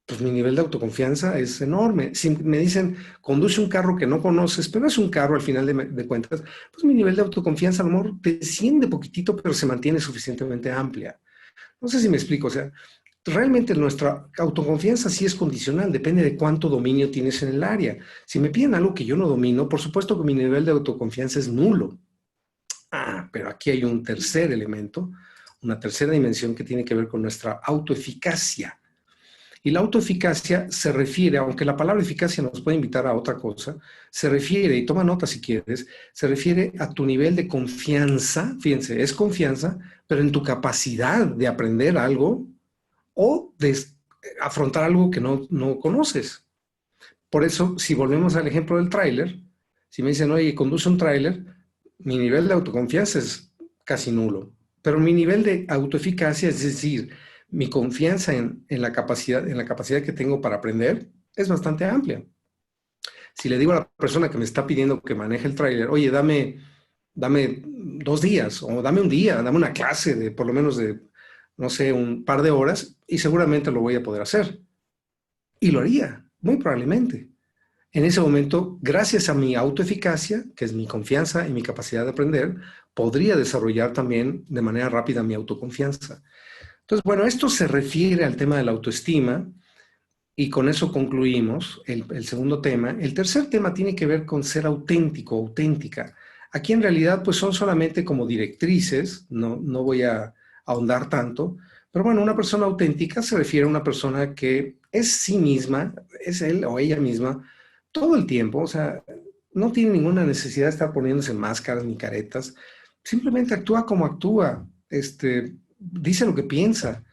pues mi nivel de autoconfianza es enorme. Si me dicen, conduce un carro que no conoces, pero es un carro al final de cuentas, pues mi nivel de autoconfianza a lo mejor desciende poquitito, pero se mantiene suficientemente amplia. No sé si me explico, o sea, realmente nuestra autoconfianza sí es condicional, depende de cuánto dominio tienes en el área. Si me piden algo que yo no domino, por supuesto que mi nivel de autoconfianza es nulo. Ah, pero aquí hay un tercer elemento, una tercera dimensión que tiene que ver con nuestra autoeficacia. Y la autoeficacia se refiere, aunque la palabra eficacia nos puede invitar a otra cosa, se refiere, y toma nota si quieres, se refiere a tu nivel de confianza, fíjense, es confianza, pero en tu capacidad de aprender algo o de afrontar algo que no conoces. Por eso, si volvemos al ejemplo del tráiler, si me dicen, oye, conduce un tráiler, mi nivel de autoconfianza es casi nulo, pero mi nivel de autoeficacia, es decir, mi confianza en la capacidad que tengo para aprender, es bastante amplia. Si le digo a la persona que me está pidiendo que maneje el tráiler, oye, dame 2 días, o dame un día, dame una clase de por lo menos de, no sé, un par de horas, y seguramente lo voy a poder hacer. Y lo haría, muy probablemente. En ese momento, gracias a mi autoeficacia, que es mi confianza y mi capacidad de aprender, podría desarrollar también de manera rápida mi autoconfianza. Entonces, bueno, esto se refiere al tema de la autoestima y con eso concluimos el segundo tema. El tercer tema tiene que ver con ser auténtico, auténtica. Aquí en realidad pues son solamente como directrices, no voy a ahondar tanto, pero bueno, una persona auténtica se refiere a una persona que es sí misma, es él o ella misma, todo el tiempo, o sea, no tiene ninguna necesidad de estar poniéndose máscaras ni caretas, simplemente actúa como actúa, dice lo que piensa.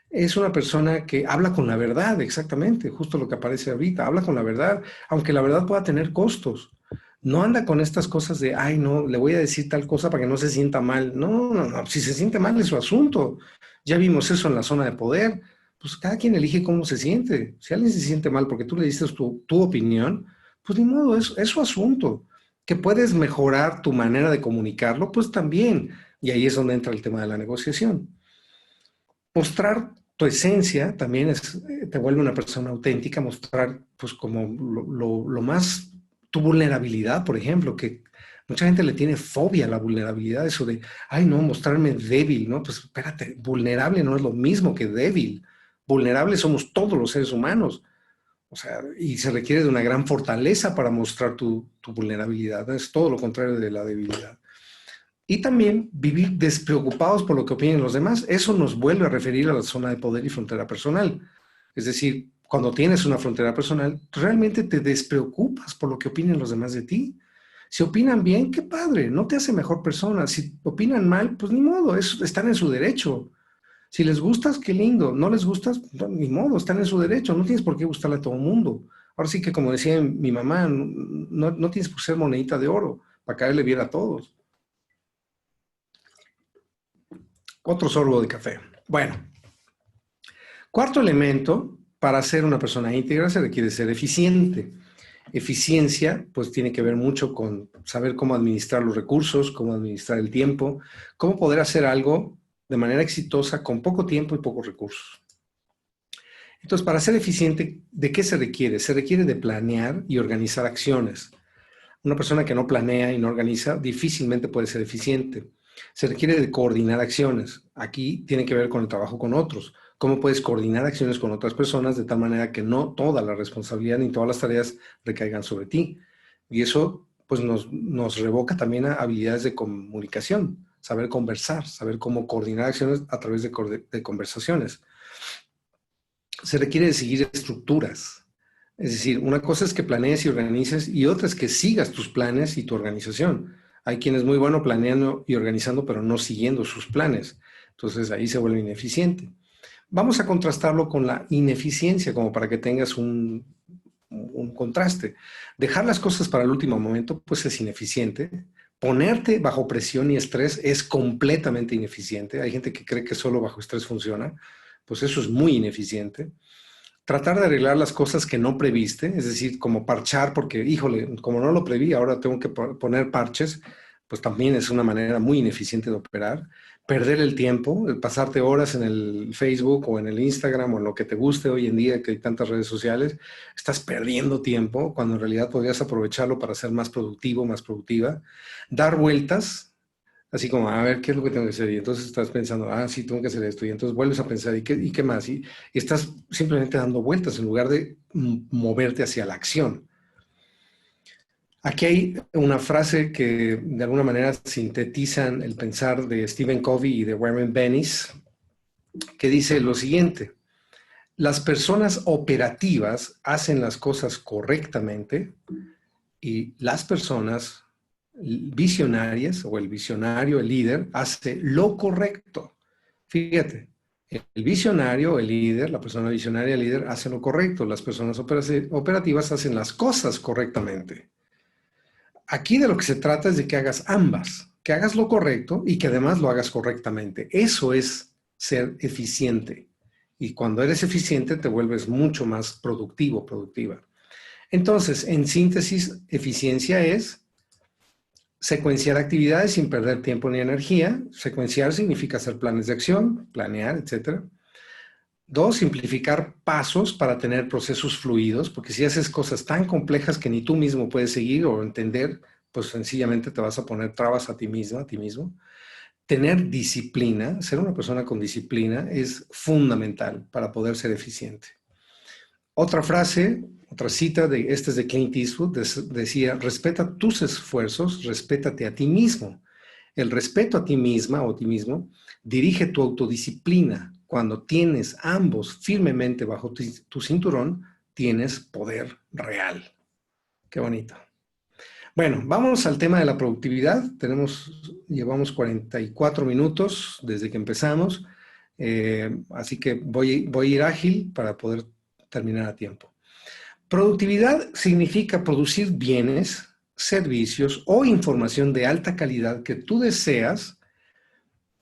Es una persona que habla con la verdad, exactamente, justo lo que aparece ahorita, habla con la verdad, aunque la verdad pueda tener costos. No anda con estas cosas de, ay, no, le voy a decir tal cosa para que no se sienta mal. No, no, no, si se siente mal es su asunto. Ya vimos eso en la zona de poder. Pues cada quien elige cómo se siente. Si alguien se siente mal porque tú le diste tu opinión, pues ni modo, es su asunto. Que puedes mejorar tu manera de comunicarlo, pues también. Y ahí es donde entra el tema de la negociación. Mostrar tu esencia también te vuelve una persona auténtica, mostrar pues como lo más, tu vulnerabilidad, por ejemplo, que mucha gente le tiene fobia a la vulnerabilidad, eso de, ay no, mostrarme débil, ¿no? Pues espérate, vulnerable no es lo mismo que débil. Vulnerables somos todos los seres humanos, o sea, y se requiere de una gran fortaleza para mostrar tu vulnerabilidad, ¿no? Es todo lo contrario de la debilidad. Y también vivir despreocupados por lo que opinen los demás. Eso nos vuelve a referir a la zona de poder y frontera personal. Es decir, cuando tienes una frontera personal, realmente te despreocupas por lo que opinen los demás de ti. Si opinan bien, qué padre, no te hace mejor persona. Si opinan mal, pues ni modo, están en su derecho. Si les gustas, qué lindo. No les gustas, no, ni modo, están en su derecho. No tienes por qué gustarle a todo el mundo. Ahora sí que, como decía mi mamá, no tienes por ser monedita de oro para caerle bien a todos. Otro sorbo de café. Bueno, cuarto elemento, para ser una persona íntegra se requiere ser eficiente. Eficiencia, pues tiene que ver mucho con saber cómo administrar los recursos, cómo administrar el tiempo, cómo poder hacer algo de manera exitosa con poco tiempo y pocos recursos. Entonces, para ser eficiente, ¿de qué se requiere? Se requiere de planear y organizar acciones. Una persona que no planea y no organiza difícilmente puede ser eficiente. Se requiere de coordinar acciones. Aquí tiene que ver con el trabajo con otros. ¿Cómo puedes coordinar acciones con otras personas de tal manera que no toda la responsabilidad ni todas las tareas recaigan sobre ti? Y eso pues nos revoca también a habilidades de comunicación, saber conversar, saber cómo coordinar acciones a través de conversaciones. Se requiere de seguir estructuras. Es decir, una cosa es que planees y organices y otra es que sigas tus planes y tu organización. Hay quien es muy bueno planeando y organizando, pero no siguiendo sus planes. Entonces ahí se vuelve ineficiente. Vamos a contrastarlo con la ineficiencia, como para que tengas un contraste. Dejar las cosas para el último momento, pues es ineficiente. Ponerte bajo presión y estrés es completamente ineficiente. Hay gente que cree que solo bajo estrés funciona. Pues eso es muy ineficiente. Tratar de arreglar las cosas que no previste, es decir, como parchar, porque, híjole, como no lo preví, ahora tengo que poner parches, pues también es una manera muy ineficiente de operar. Perder el tiempo, el pasarte horas en el Facebook o en el Instagram o en lo que te guste hoy en día, que hay tantas redes sociales, estás perdiendo tiempo cuando en realidad podrías aprovecharlo para ser más productivo, más productiva. Dar vueltas, así como, a ver, ¿qué es lo que tengo que hacer? Y entonces estás pensando, ah, sí, tengo que hacer esto. Y entonces vuelves a pensar, ¿y qué más? Y estás simplemente dando vueltas en lugar de moverte hacia la acción. Aquí hay una frase que de alguna manera sintetizan el pensar de Stephen Covey y de Warren Bennis, que dice lo siguiente: las personas operativas hacen las cosas correctamente y las personas visionarias o el visionario, el líder, hace lo correcto. Fíjate, el visionario, el líder, la persona visionaria, el líder, hace lo correcto. Las personas operativas hacen las cosas correctamente. Aquí de lo que se trata es de que hagas ambas, que hagas lo correcto y que además lo hagas correctamente. Eso es ser eficiente. Y cuando eres eficiente te vuelves mucho más productivo, productiva. Entonces, en síntesis, eficiencia es secuenciar actividades sin perder tiempo ni energía. Secuenciar significa hacer planes de acción, planear, etc. Dos, simplificar pasos para tener procesos fluidos, porque si haces cosas tan complejas que ni tú mismo puedes seguir o entender, pues sencillamente te vas a poner trabas a ti misma, a ti mismo. Tener disciplina, ser una persona con disciplina es fundamental para poder ser eficiente. Otra frase, otra cita, esta es de Clint Eastwood, decía, respeta tus esfuerzos, respétate a ti mismo. El respeto a ti misma o a ti mismo dirige tu autodisciplina. Cuando tienes ambos firmemente bajo tu cinturón, tienes poder real. Qué bonito. Bueno, vamos al tema de la productividad. Llevamos 44 minutos desde que empezamos, así que voy a ir ágil para poder terminar a tiempo. Productividad significa producir bienes servicios o información de alta calidad que tú deseas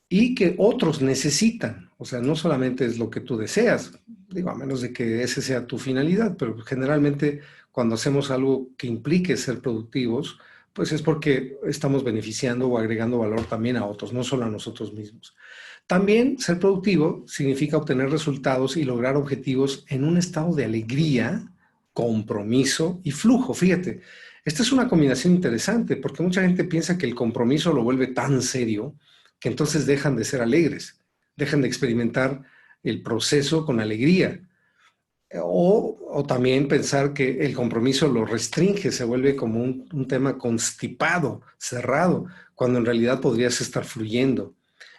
y que otros necesitan. O sea, no solamente es lo que tú deseas, digo, a menos de que esa sea tu finalidad, pero generalmente cuando hacemos algo que implique ser productivos, pues es porque estamos beneficiando o agregando valor también a otros, no solo a nosotros mismos. También ser productivo significa obtener resultados y lograr objetivos en un estado de alegría, compromiso y flujo. Fíjate, esta es una combinación interesante porque mucha gente piensa que el compromiso lo vuelve tan serio que entonces dejan de ser alegres, dejan de experimentar el proceso con alegría. O también pensar que el compromiso lo restringe, se vuelve como un tema constipado, cerrado, cuando en realidad podrías estar fluyendo.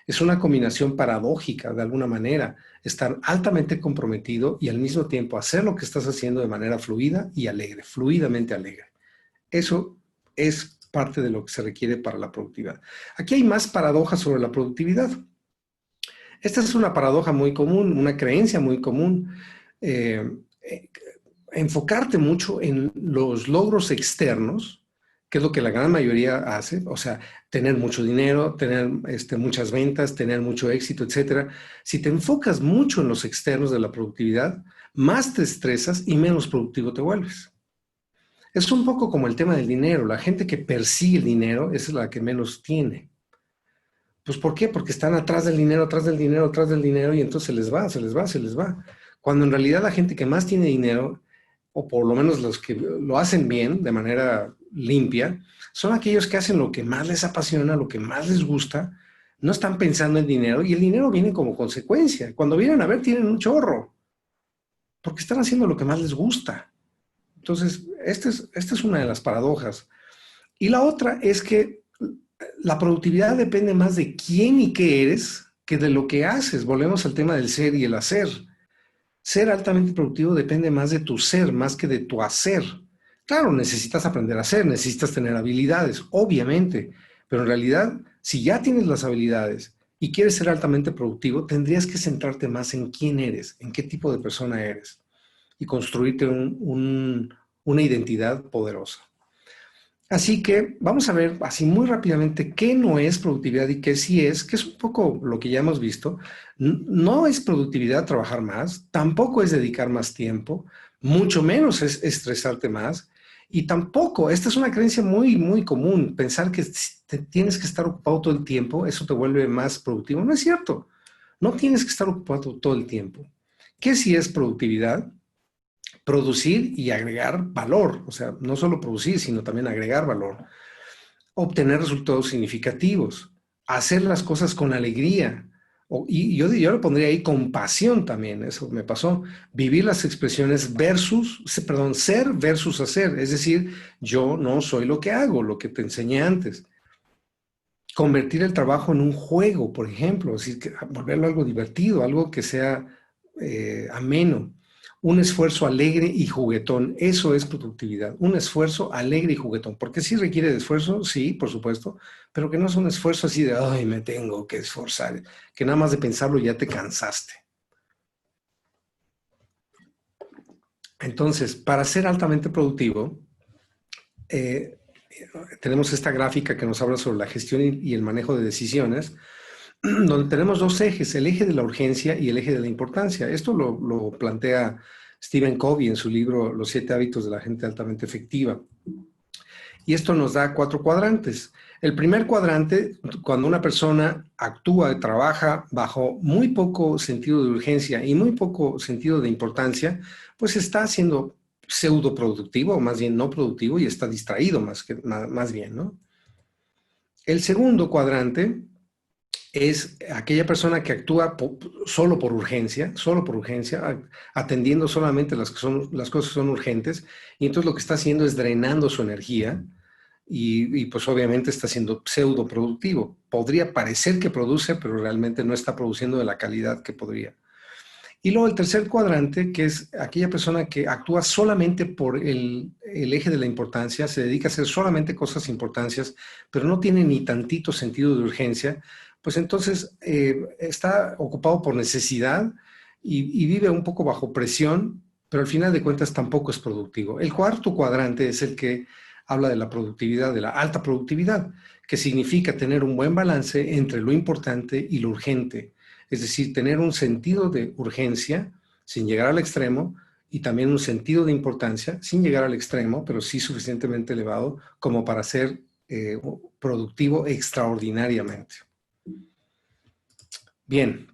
Es una combinación paradójica, de alguna manera, estar altamente comprometido y al mismo tiempo hacer lo que estás haciendo de manera fluida y alegre, fluidamente alegre. Eso es parte de lo que se requiere para la productividad. Aquí hay más paradojas sobre la productividad. Esta es una paradoja muy común, una creencia muy común. Eh, eh, Enfocarte mucho en los logros externos, que es lo que la gran mayoría hace, o sea, tener mucho dinero, tener muchas ventas, tener mucho éxito, etcétera. Si te enfocas mucho en los externos de la productividad, más te estresas y menos productivo te vuelves. Es un poco como el tema del dinero. La gente que persigue el dinero es la que menos tiene. Pues ¿por qué? Porque están atrás del dinero, atrás del dinero, atrás del dinero y entonces se les va, se les va, se les va. Cuando en realidad la gente que más tiene dinero, o por lo menos los que lo hacen bien, de manera limpia, son aquellos que hacen lo que más les apasiona, lo que más les gusta, no están pensando en dinero y el dinero viene como consecuencia. Cuando vienen a ver tienen un chorro, porque están haciendo lo que más les gusta. Entonces, esta es una de las paradojas. Y la otra es que la productividad depende más de quién y qué eres que de lo que haces. Volvemos al tema del ser y el hacer. Ser altamente productivo depende más de tu ser, más que de tu hacer. Claro, necesitas aprender a hacer, necesitas tener habilidades, obviamente, pero en realidad, si ya tienes las habilidades y quieres ser altamente productivo, tendrías que centrarte más en quién eres, en qué tipo de persona eres y construirte una identidad poderosa. Así que vamos a ver así muy rápidamente qué no es productividad y qué sí es, que es un poco lo que ya hemos visto. No es productividad trabajar más, tampoco es dedicar más tiempo, mucho menos es estresarte más y tampoco, esta es una creencia muy, muy común, pensar que te tienes que estar ocupado todo el tiempo, eso te vuelve más productivo. No es cierto, no tienes que estar ocupado todo el tiempo. ¿Qué sí es productividad? Producir y agregar valor, o sea, no solo producir, sino también agregar valor, obtener resultados significativos, hacer las cosas con alegría, y yo le pondría ahí compasión también, eso me pasó, vivir las expresiones ser versus hacer, es decir, yo no soy lo que hago, lo que te enseñé antes. Convertir el trabajo en un juego, por ejemplo, es decir, volverlo algo divertido, algo que sea ameno. Un esfuerzo alegre y juguetón, eso es productividad. Un esfuerzo alegre y juguetón, porque sí requiere de esfuerzo, sí, por supuesto, pero que no es un esfuerzo así de, ay, me tengo que esforzar, que nada más de pensarlo ya te cansaste. Entonces, para ser altamente productivo, tenemos esta gráfica que nos habla sobre la gestión y el manejo de decisiones, donde tenemos dos ejes, el eje de la urgencia y el eje de la importancia. Esto lo plantea Stephen Covey en su libro Los 7 hábitos de la gente altamente efectiva. Y esto nos da 4 cuadrantes. El primer cuadrante, cuando una persona actúa, trabaja bajo muy poco sentido de urgencia y muy poco sentido de importancia, pues está siendo pseudo productivo, o más bien no productivo, y está distraído más bien, ¿no? El segundo cuadrante es aquella persona que actúa solo por urgencia, atendiendo solamente las cosas que son urgentes, y entonces lo que está haciendo es drenando su energía y pues obviamente está siendo pseudo productivo. Podría parecer que produce, pero realmente no está produciendo de la calidad que podría. Y luego el tercer cuadrante, que es aquella persona que actúa solamente por el eje de la importancia, se dedica a hacer solamente cosas importantes, pero no tiene ni tantito sentido de urgencia, pues entonces está ocupado por necesidad y vive un poco bajo presión, pero al final de cuentas tampoco es productivo. El cuarto cuadrante es el que habla de la productividad, de la alta productividad, que significa tener un buen balance entre lo importante y lo urgente. Es decir, tener un sentido de urgencia sin llegar al extremo y también un sentido de importancia sin llegar al extremo, pero sí suficientemente elevado como para ser productivo extraordinariamente. Bien,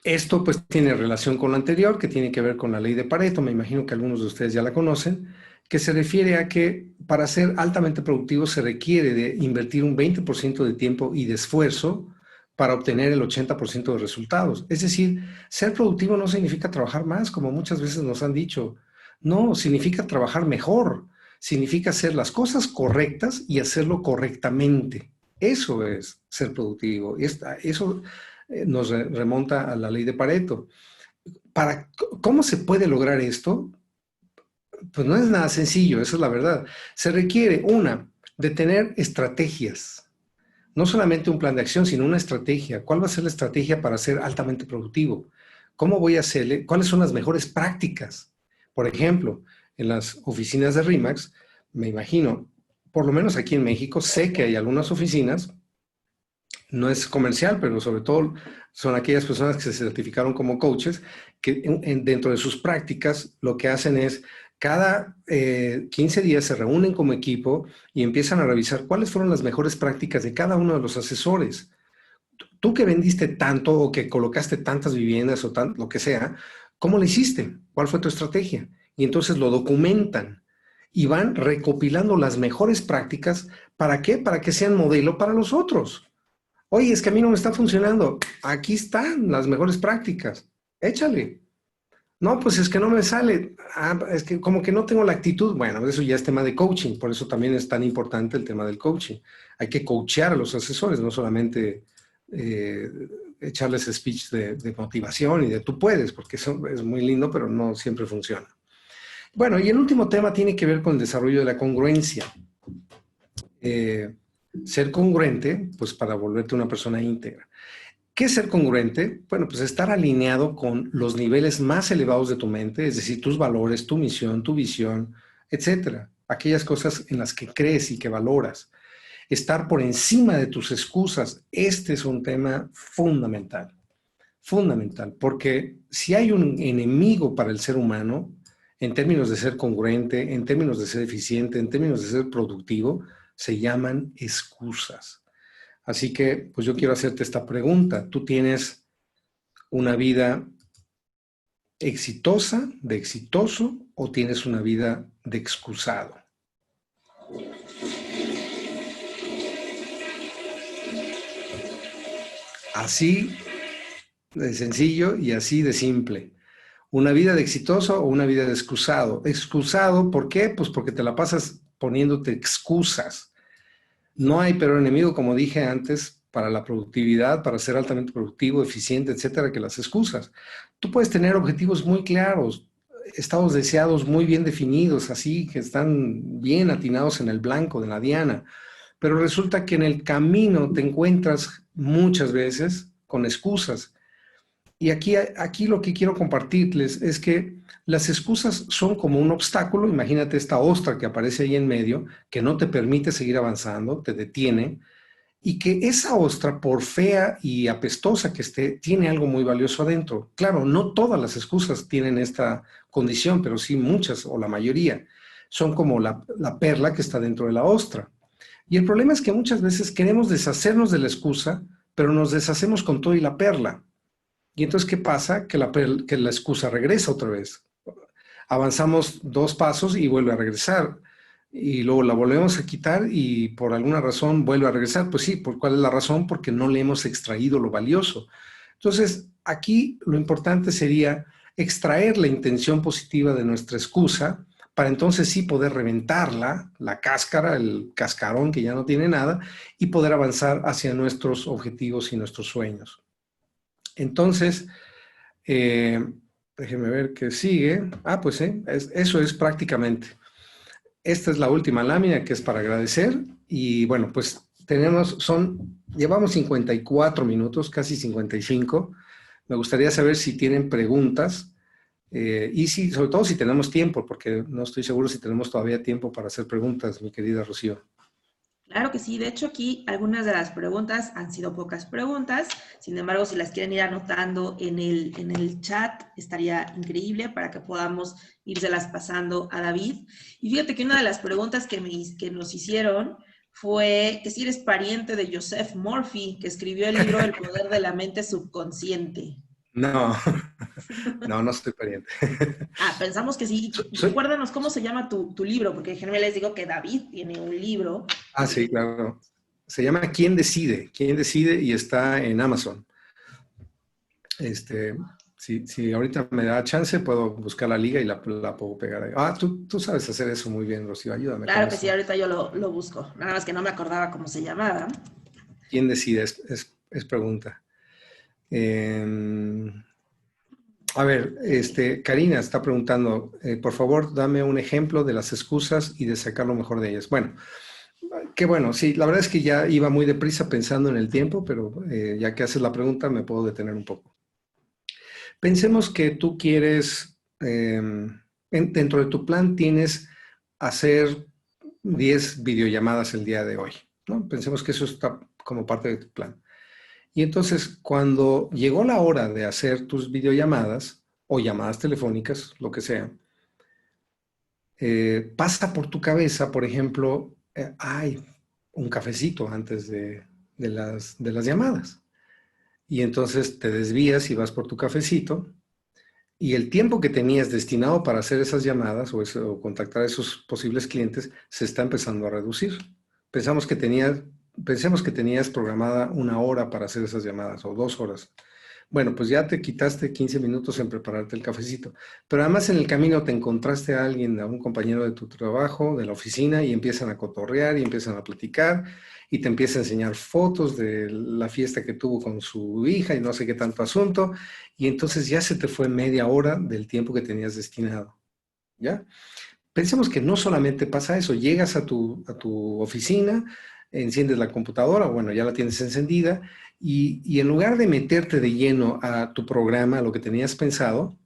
esto pues tiene relación con lo anterior, que tiene que ver con la ley de Pareto, me imagino que algunos de ustedes ya la conocen, que se refiere a que para ser altamente productivo se requiere de invertir un 20% de tiempo y de esfuerzo para obtener el 80% de resultados. Es decir, ser productivo no significa trabajar más, como muchas veces nos han dicho. No, significa trabajar mejor, significa hacer las cosas correctas y hacerlo correctamente. Eso es ser productivo. Eso nos remonta a la ley de Pareto. ¿Cómo se puede lograr esto? Pues no es nada sencillo, esa es la verdad. Se requiere, de tener estrategias. No solamente un plan de acción, sino una estrategia. ¿Cuál va a ser la estrategia para ser altamente productivo? ¿Cómo voy a hacerle? ¿Cuáles son las mejores prácticas? Por ejemplo, en las oficinas de RE/MAX, me imagino, por lo menos aquí en México, sé que hay algunas oficinas, no es comercial, pero sobre todo son aquellas personas que se certificaron como coaches, que dentro de sus prácticas lo que hacen es cada 15 días se reúnen como equipo y empiezan a revisar cuáles fueron las mejores prácticas de cada uno de los asesores. Tú que vendiste tanto o que colocaste tantas viviendas o lo que sea, ¿cómo lo hiciste? ¿Cuál fue tu estrategia? Y entonces lo documentan y van recopilando las mejores prácticas. ¿Para qué? Para que sean modelo para los otros. Oye, es que a mí no me está funcionando. Aquí están las mejores prácticas. Échale. No, pues es que no me sale. Es que como que no tengo la actitud. Bueno, eso ya es tema de coaching. Por eso también es tan importante el tema del coaching. Hay que coachear a los asesores, no solamente echarles speech de motivación y de tú puedes, porque eso es muy lindo, pero no siempre funciona. Bueno, y el último tema tiene que ver con el desarrollo de la congruencia. Ser congruente, pues para volverte una persona íntegra. ¿Qué es ser congruente? Bueno, pues estar alineado con los niveles más elevados de tu mente, es decir, tus valores, tu misión, tu visión, etcétera. Aquellas cosas en las que crees y que valoras. Estar por encima de tus excusas. Este es un tema fundamental. Fundamental, porque si hay un enemigo para el ser humano, en términos de ser congruente, en términos de ser eficiente, en términos de ser productivo, se llaman excusas. Así que, pues yo quiero hacerte esta pregunta. ¿Tú tienes una vida exitosa, de exitoso, o tienes una vida de excusado? Así de sencillo y así de simple. ¿Una vida de exitoso o una vida de excusado? Excusado, ¿por qué? Pues porque te la pasas poniéndote excusas. No hay peor enemigo, como dije antes, para la productividad, para ser altamente productivo, eficiente, etcétera, que las excusas. Tú puedes tener objetivos muy claros, estados deseados muy bien definidos, así que están bien atinados en el blanco de la diana, pero resulta que en el camino te encuentras muchas veces con excusas. Y aquí lo que quiero compartirles es que las excusas son como un obstáculo. Imagínate esta ostra que aparece ahí en medio, que no te permite seguir avanzando, te detiene, y que esa ostra, por fea y apestosa que esté, tiene algo muy valioso adentro. Claro, no todas las excusas tienen esta condición, pero sí muchas o la mayoría. Son como la perla que está dentro de la ostra. Y el problema es que muchas veces queremos deshacernos de la excusa, pero nos deshacemos con todo y la perla. Y entonces, ¿qué pasa? Que la excusa regresa otra vez. Avanzamos 2 pasos y vuelve a regresar. Y luego la volvemos a quitar y por alguna razón vuelve a regresar. Pues sí, ¿cuál es la razón? Porque no le hemos extraído lo valioso. Entonces, aquí lo importante sería extraer la intención positiva de nuestra excusa para entonces sí poder reventarla, la cáscara, el cascarón que ya no tiene nada, y poder avanzar hacia nuestros objetivos y nuestros sueños. Entonces, déjenme ver qué sigue. Pues eso es prácticamente. Esta es la última lámina que es para agradecer. Y bueno, pues llevamos 54 minutos, casi 55. Me gustaría saber si tienen preguntas Y sí, sobre todo si tenemos tiempo, porque no estoy seguro si tenemos todavía tiempo para hacer preguntas, mi querida Rocío. Claro que sí, de hecho aquí algunas de las preguntas han sido pocas preguntas, sin embargo si las quieren ir anotando en el chat estaría increíble para que podamos írselas pasando a David. Y fíjate que una de las preguntas que nos hicieron fue que si eres pariente de Joseph Murphy, que escribió el libro El poder de la mente subconsciente. No, no, no soy pariente. Ah, pensamos que sí. Soy- Recuérdanos cómo se llama tu libro, porque generalmente les digo que David tiene un libro. sí, claro. Se llama ¿Quién decide? ¿Quién decide? Y está en Amazon. Este, si ahorita me da chance, puedo buscar la liga y la puedo pegar ahí. Tú sabes hacer eso muy bien, Rocío. Ayúdame con Claro que sí, eso. ahorita yo lo busco. Nada más que no me acordaba cómo se llamaba. ¿Quién decide? Es pregunta. Eh, a ver, Karina está preguntando, por favor, dame un ejemplo de las excusas y de sacar lo mejor de ellas. Bueno, qué bueno, sí, la verdad es que ya iba muy deprisa pensando en el tiempo, pero ya que haces la pregunta me puedo detener un poco. Pensemos que tú quieres, dentro de tu plan tienes hacer 10 videollamadas el día de hoy, ¿no? Pensemos que eso está como parte de tu plan. Y entonces, cuando llegó la hora de hacer tus videollamadas o llamadas telefónicas, lo que sea, pasa por tu cabeza, por ejemplo, hay un cafecito antes de las llamadas. Y entonces te desvías y vas por tu cafecito y el tiempo que tenías destinado para hacer esas llamadas o contactar a esos posibles clientes se está empezando a reducir. Pensemos que tenías programada 1 hora para hacer esas llamadas o 2 horas. Bueno, pues ya te quitaste 15 minutos en prepararte el cafecito. Pero además en el camino te encontraste a alguien, a un compañero de tu trabajo, de la oficina, y empiezan a cotorrear y empiezan a platicar y te empieza a enseñar fotos de la fiesta que tuvo con su hija y no sé qué tanto asunto. Y entonces ya se te fue media hora del tiempo que tenías destinado. ¿Ya? Pensemos que no solamente pasa eso, llegas a tu oficina, enciendes la computadora, bueno, ya la tienes encendida, y en lugar de meterte de lleno a tu programa, a lo que tenías pensado,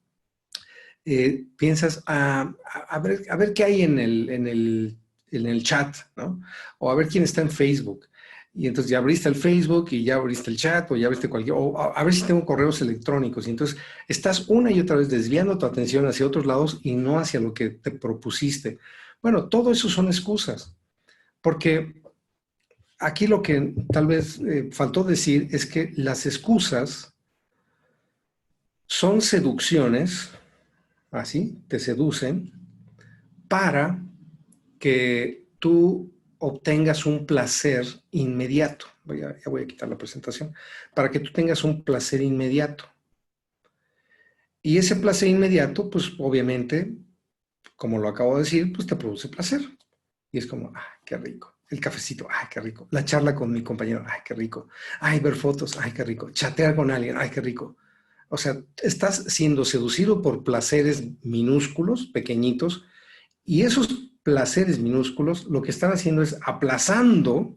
piensas a ver qué hay en el chat, ¿no? O a ver quién está en Facebook. Y entonces ya abriste el Facebook y ya abriste el chat o ya abriste o a ver si tengo correos electrónicos. Y entonces estás una y otra vez desviando tu atención hacia otros lados y no hacia lo que te propusiste. Bueno, todo eso son excusas, porque aquí lo que tal vez faltó decir es que las excusas son seducciones, así, te seducen para que tú obtengas un placer inmediato. Ya voy a quitar la presentación. Para que tú tengas un placer inmediato. Y ese placer inmediato, pues obviamente, como lo acabo de decir, pues te produce placer. Y es como, qué rico. El cafecito, qué rico. La charla con mi compañero, qué rico. Ver fotos, qué rico. Chatear con alguien, qué rico. O sea, estás siendo seducido por placeres minúsculos, pequeñitos, y esos placeres minúsculos lo que están haciendo es aplazando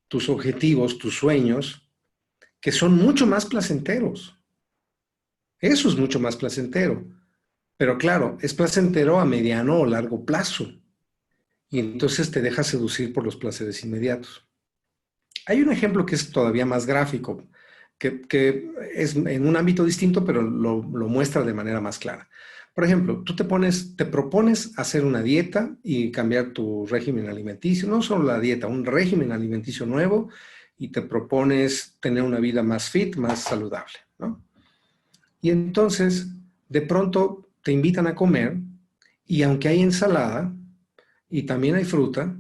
tus objetivos, tus sueños, que son mucho más placenteros. Eso es mucho más placentero. Pero claro, es placentero a mediano o largo plazo. Y entonces te deja seducir por los placeres inmediatos. Hay un ejemplo que es todavía más gráfico, que es en un ámbito distinto, pero lo muestra de manera más clara. Por ejemplo, tú te propones hacer una dieta y cambiar tu régimen alimenticio, no solo la dieta, un régimen alimenticio nuevo, y te propones tener una vida más fit, más saludable, ¿no? Y entonces, de pronto te invitan a comer y aunque hay ensalada y también hay fruta,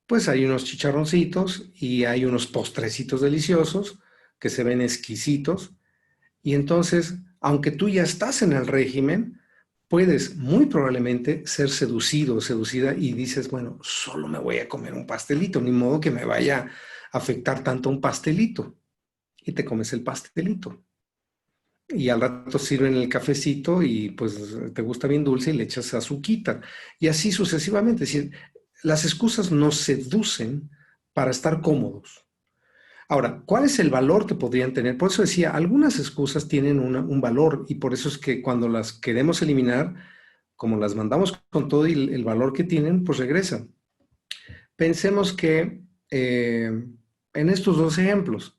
pues hay unos chicharroncitos y hay unos postrecitos deliciosos que se ven exquisitos. Y entonces, aunque tú ya estás en el régimen, puedes muy probablemente ser seducido o seducida y dices, bueno, solo me voy a comer un pastelito, ni modo que me vaya a afectar tanto un pastelito. Y te comes el pastelito. Y al rato sirven el cafecito y pues te gusta bien dulce y le echas azuquita. Y así sucesivamente. Es decir, las excusas nos seducen para estar cómodos. Ahora, ¿cuál es el valor que podrían tener? Por eso decía, algunas excusas tienen un valor y por eso es que cuando las queremos eliminar, como las mandamos con todo y el valor que tienen, pues regresan. Pensemos que en estos dos ejemplos,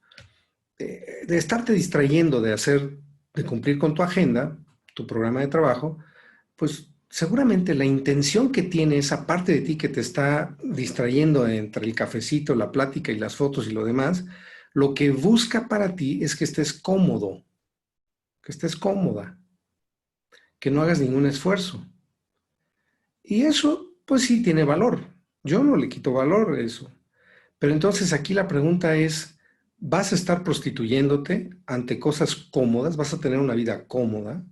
de estarte distrayendo de cumplir con tu agenda, tu programa de trabajo, pues seguramente la intención que tiene esa parte de ti que te está distrayendo entre el cafecito, la plática y las fotos y lo demás, lo que busca para ti es que estés cómodo, que estés cómoda, que no hagas ningún esfuerzo. Y eso, pues sí, tiene valor. Yo no le quito valor a eso. Pero entonces aquí la pregunta es, ¿vas a estar prostituyéndote ante cosas cómodas? ¿Vas a tener una vida cómoda?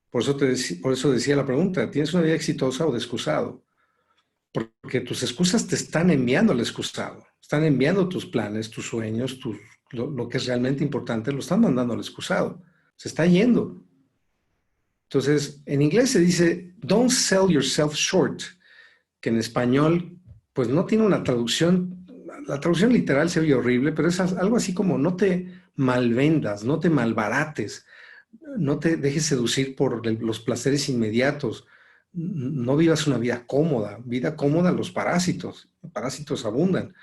Por eso decía la pregunta, ¿tienes una vida exitosa o de excusado? Porque tus excusas te están enviando al excusado. Están enviando tus planes, tus sueños, lo que es realmente importante, lo están mandando al excusado. Se está yendo. Entonces, en inglés se dice, don't sell yourself short, que en español, pues no tiene una traducción. La traducción literal se oye horrible, pero es algo así como no te malvendas, no te malbarates, no te dejes seducir por los placeres inmediatos, no vivas una vida cómoda los parásitos abundan.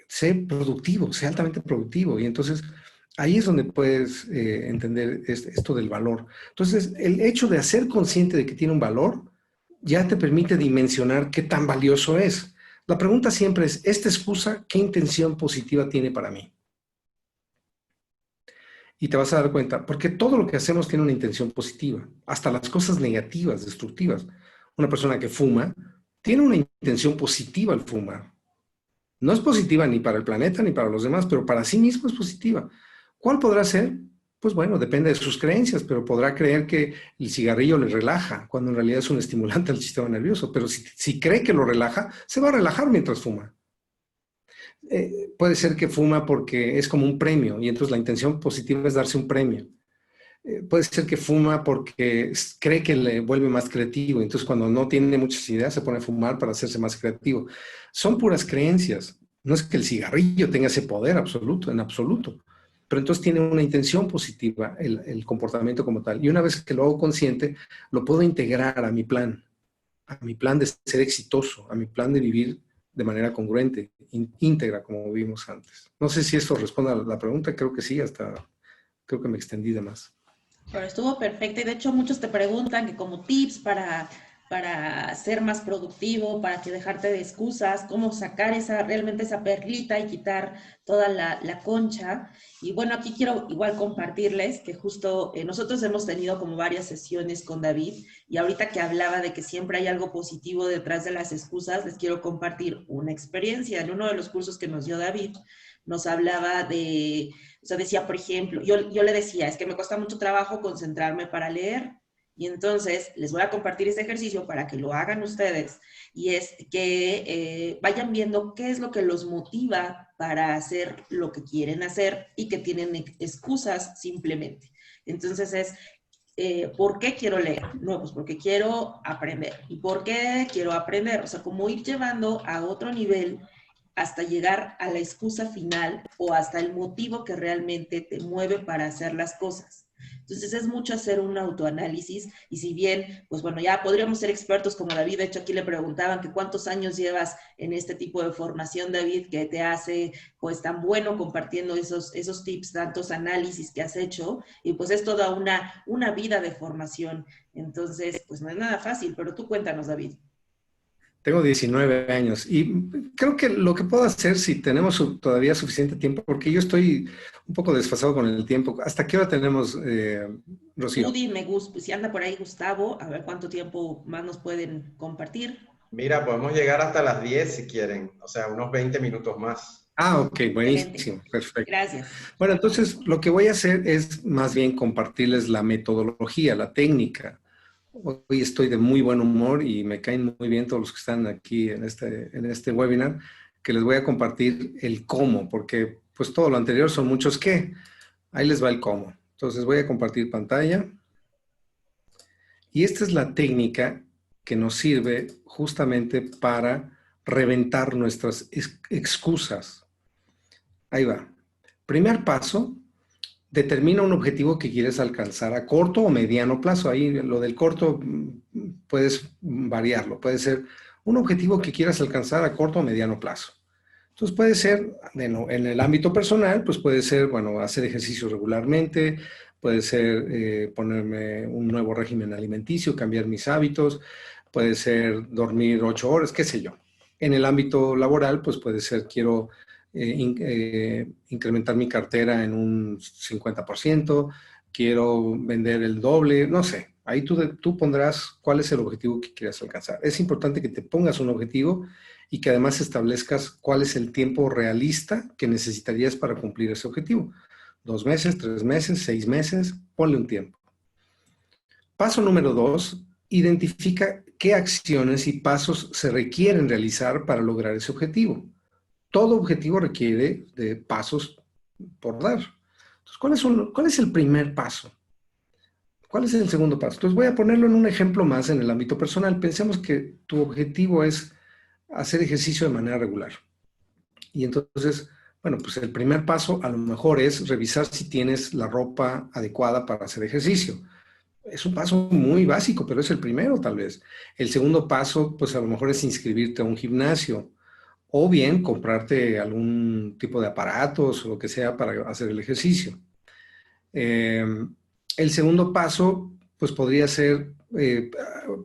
Sé productivo, sé altamente productivo y entonces ahí es donde puedes entender esto del valor. Entonces, el hecho de ser consciente de que tiene un valor ya te permite dimensionar qué tan valioso es. La pregunta siempre es, ¿esta excusa qué intención positiva tiene para mí? Y te vas a dar cuenta, porque todo lo que hacemos tiene una intención positiva, hasta las cosas negativas, destructivas. Una persona que fuma tiene una intención positiva al fumar. No es positiva ni para el planeta ni para los demás, pero para sí mismo es positiva. ¿Cuál podrá ser? Pues bueno, depende de sus creencias, pero podrá creer que el cigarrillo le relaja, cuando en realidad es un estimulante al sistema nervioso. Pero si cree que lo relaja, se va a relajar mientras fuma. Puede ser que fuma porque es como un premio y entonces la intención positiva es darse un premio. Puede ser que fuma porque cree que le vuelve más creativo, entonces cuando no tiene muchas ideas se pone a fumar para hacerse más creativo. Son puras creencias, no es que el cigarrillo tenga ese poder absoluto, en absoluto, pero entonces tiene una intención positiva el comportamiento como tal. Y una vez que lo hago consciente, lo puedo integrar a mi plan de ser exitoso, a mi plan de vivir de manera congruente, íntegra, como vimos antes. No sé si esto responde a la pregunta, creo que sí, hasta creo que me extendí de más. Pero estuvo perfecta y de hecho muchos te preguntan que como tips para ser más productivo, para que dejarte de excusas, cómo sacar realmente esa perlita y quitar toda la concha. Y bueno, aquí quiero igual compartirles que justo nosotros hemos tenido como varias sesiones con David y ahorita que hablaba de que siempre hay algo positivo detrás de las excusas, les quiero compartir una experiencia. En uno de los cursos que nos dio David, nos hablaba o sea, decía, por ejemplo, yo le decía, es que me cuesta mucho trabajo concentrarme para leer. Y entonces les voy a compartir este ejercicio para que lo hagan ustedes. Y es que vayan viendo qué es lo que los motiva para hacer lo que quieren hacer y que tienen excusas simplemente. Entonces ¿por qué quiero leer? No, pues porque quiero aprender. ¿Y por qué quiero aprender? O sea, como ir llevando a otro nivel hasta llegar a la excusa final o hasta el motivo que realmente te mueve para hacer las cosas. Entonces es mucho hacer un autoanálisis y si bien, pues bueno, ya podríamos ser expertos como David, de hecho aquí le preguntaban que cuántos años llevas en este tipo de formación, David, que te hace pues tan bueno compartiendo esos tips, tantos análisis que has hecho y pues es toda una vida de formación. Entonces, pues no es nada fácil, pero tú cuéntanos, David. Tengo 19 años y creo que lo que puedo hacer si tenemos todavía suficiente tiempo, porque yo estoy un poco desfasado con el tiempo. ¿Hasta qué hora tenemos, Tú Rocío? dime, Gus, pues si anda por ahí Gustavo, a ver cuánto tiempo más nos pueden compartir. Mira, podemos llegar hasta las 10 si quieren, o sea, unos 20 minutos más. Ah, ok, Excelente. buenísimo, perfecto. Gracias. Bueno, entonces lo que voy a hacer es más bien compartirles la metodología, la técnica. Hoy estoy de muy buen humor y me caen muy bien todos los que están aquí en este webinar, que les voy a compartir el cómo, porque pues todo lo anterior son muchos qué. Ahí les va el cómo. Entonces voy a compartir pantalla. Y esta es la técnica que nos sirve justamente para reventar nuestras excusas. Ahí va. Primer paso, determina un objetivo que quieres alcanzar a corto o mediano plazo. Ahí lo del corto puedes variarlo. Puede ser un objetivo que quieras alcanzar a corto o mediano plazo. Entonces puede ser, en el ámbito personal, pues puede ser, bueno, hacer ejercicio regularmente, puede ser ponerme un nuevo régimen alimenticio, cambiar mis hábitos, puede ser dormir 8 horas, qué sé yo. En el ámbito laboral, pues puede ser, quiero incrementar mi cartera en un 50%, quiero vender el doble, no sé. Ahí tú pondrás cuál es el objetivo que quieras alcanzar. Es importante que te pongas un objetivo y que además establezcas cuál es el tiempo realista que necesitarías para cumplir ese objetivo. 2 meses, 3 meses, 6 meses, ponle un tiempo. Paso número 2, identifica qué acciones y pasos se requieren realizar para lograr ese objetivo. Todo objetivo requiere de pasos por dar. Entonces, ¿cuál es el primer paso? ¿Cuál es el segundo paso? Entonces, voy a ponerlo en un ejemplo más en el ámbito personal. Pensemos que tu objetivo es hacer ejercicio de manera regular. Y entonces, bueno, pues el primer paso a lo mejor es revisar si tienes la ropa adecuada para hacer ejercicio. Es un paso muy básico, pero es el primero tal vez. El segundo paso, pues a lo mejor es inscribirte a un gimnasio o bien comprarte algún tipo de aparatos o lo que sea para hacer el ejercicio. El segundo paso, pues podría ser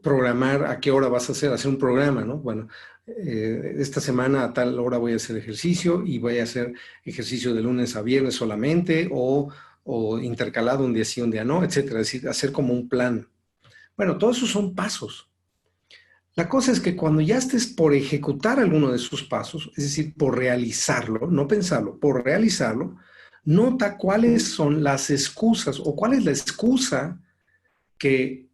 programar a qué hora vas a hacer un programa, ¿no? Bueno, esta semana a tal hora voy a hacer ejercicio y voy a hacer ejercicio de lunes a viernes solamente o intercalado un día sí, un día no, etcétera. Es decir, hacer como un plan. Bueno, todos esos son pasos. La cosa es que cuando ya estés por ejecutar alguno de esos pasos, es decir, por realizarlo, no pensarlo, por realizarlo, nota cuáles son las excusas o cuál es la excusa que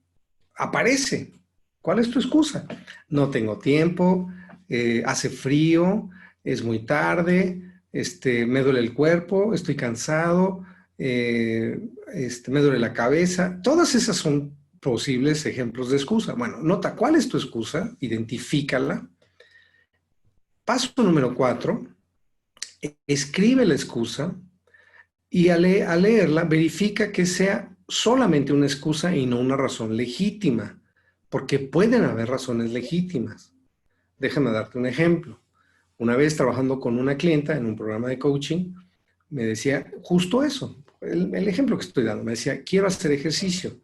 aparece. ¿Cuál es tu excusa? No tengo tiempo, hace frío, es muy tarde, me duele el cuerpo, estoy cansado, me duele la cabeza. Todas esas son posibles ejemplos de excusa. Bueno, nota cuál es tu excusa, identifícala. Paso número 4, escribe la excusa y al leerla verifica que sea solamente una excusa y no una razón legítima, porque pueden haber razones legítimas. Déjame darte un ejemplo. Una vez trabajando con una clienta en un programa de coaching, me decía justo eso, el ejemplo que estoy dando, me decía, quiero hacer ejercicio.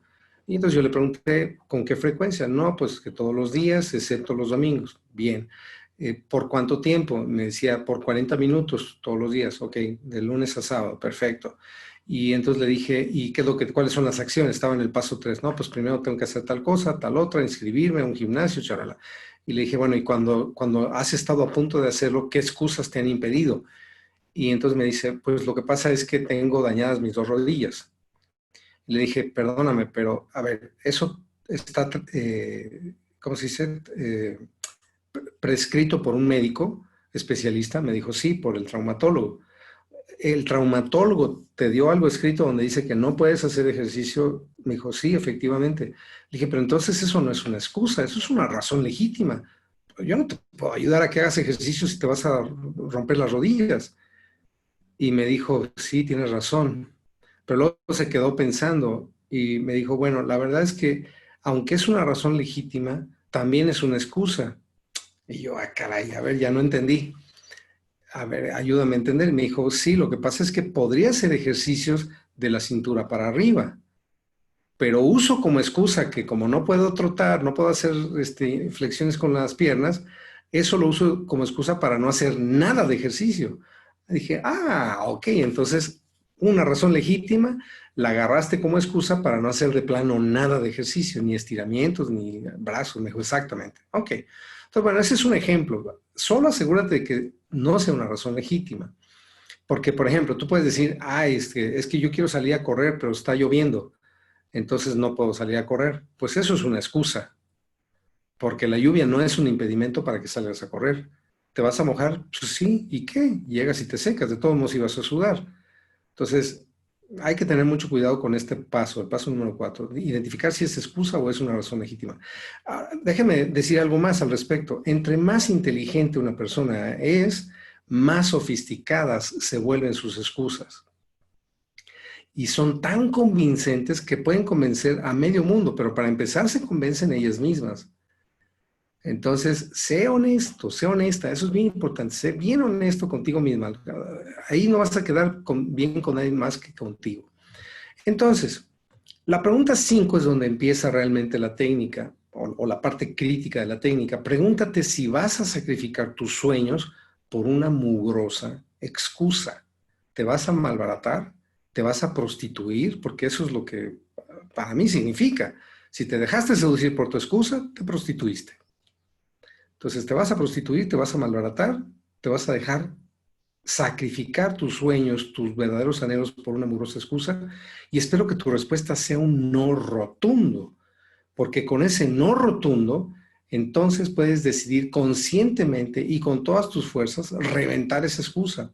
Y entonces yo le pregunté, ¿con qué frecuencia? No, pues que todos los días, excepto los domingos. Bien. ¿Por cuánto tiempo? Me decía, por 40 minutos todos los días. Ok, de lunes a sábado, perfecto. Y entonces le dije, ¿y cuáles son las acciones? Estaba en el paso 3. No, pues primero tengo que hacer tal cosa, tal otra, inscribirme a un gimnasio, charala. Y le dije, bueno, y cuando has estado a punto de hacerlo, ¿qué excusas te han impedido? Y entonces me dice, pues lo que pasa es que tengo dañadas mis 2 rodillas. Y le dije, perdóname, pero a ver, eso está, ¿cómo se dice? Prescrito por un médico especialista. Me dijo, sí, por el traumatólogo. ¿El traumatólogo te dio algo escrito donde dice que no puedes hacer ejercicio? Me dijo, sí, efectivamente. Le dije, pero entonces eso no es una excusa, eso es una razón legítima. Yo no te puedo ayudar a que hagas ejercicio si te vas a romper las rodillas. Y me dijo, sí, tienes razón. Pero luego se quedó pensando y me dijo, bueno, la verdad es que aunque es una razón legítima, también es una excusa. Y yo, caray, a ver, ya no entendí. A ver, ayúdame a entender. Me dijo, sí, lo que pasa es que podría hacer ejercicios de la cintura para arriba, pero uso como excusa que como no puedo trotar, no puedo hacer flexiones con las piernas, eso lo uso como excusa para no hacer nada de ejercicio. Dije, ok, entonces una razón legítima, la agarraste como excusa para no hacer de plano nada de ejercicio, ni estiramientos, ni brazos. Me dijo, exactamente. Ok. Entonces, bueno, ese es un ejemplo. Solo asegúrate de que no sea una razón legítima. Porque, por ejemplo, tú puedes decir, es que yo quiero salir a correr, pero está lloviendo, entonces no puedo salir a correr. Pues eso es una excusa, porque la lluvia no es un impedimento para que salgas a correr. ¿Te vas a mojar? Pues sí, ¿y qué? Llegas y te secas, de todos modos ibas a sudar. Entonces, hay que tener mucho cuidado con este paso, el paso número 4, identificar si es excusa o es una razón legítima. Déjeme decir algo más al respecto. Entre más inteligente una persona es, más sofisticadas se vuelven sus excusas. Y son tan convincentes que pueden convencer a medio mundo, pero para empezar se convencen ellas mismas. Entonces, sé honesto, sé honesta, eso es bien importante, sé bien honesto contigo misma. Ahí no vas a quedar bien con nadie más que contigo. Entonces, la pregunta 5 es donde empieza realmente la técnica o la parte crítica de la técnica. Pregúntate si vas a sacrificar tus sueños por una mugrosa excusa. ¿Te vas a malbaratar? ¿Te vas a prostituir? Porque eso es lo que para mí significa. Si te dejaste seducir por tu excusa, te prostituiste. Entonces, te vas a prostituir, te vas a malbaratar, te vas a dejar sacrificar tus sueños, tus verdaderos anhelos por una mugrosa excusa. Y espero que tu respuesta sea un no rotundo, porque con ese no rotundo, entonces puedes decidir conscientemente y con todas tus fuerzas reventar esa excusa.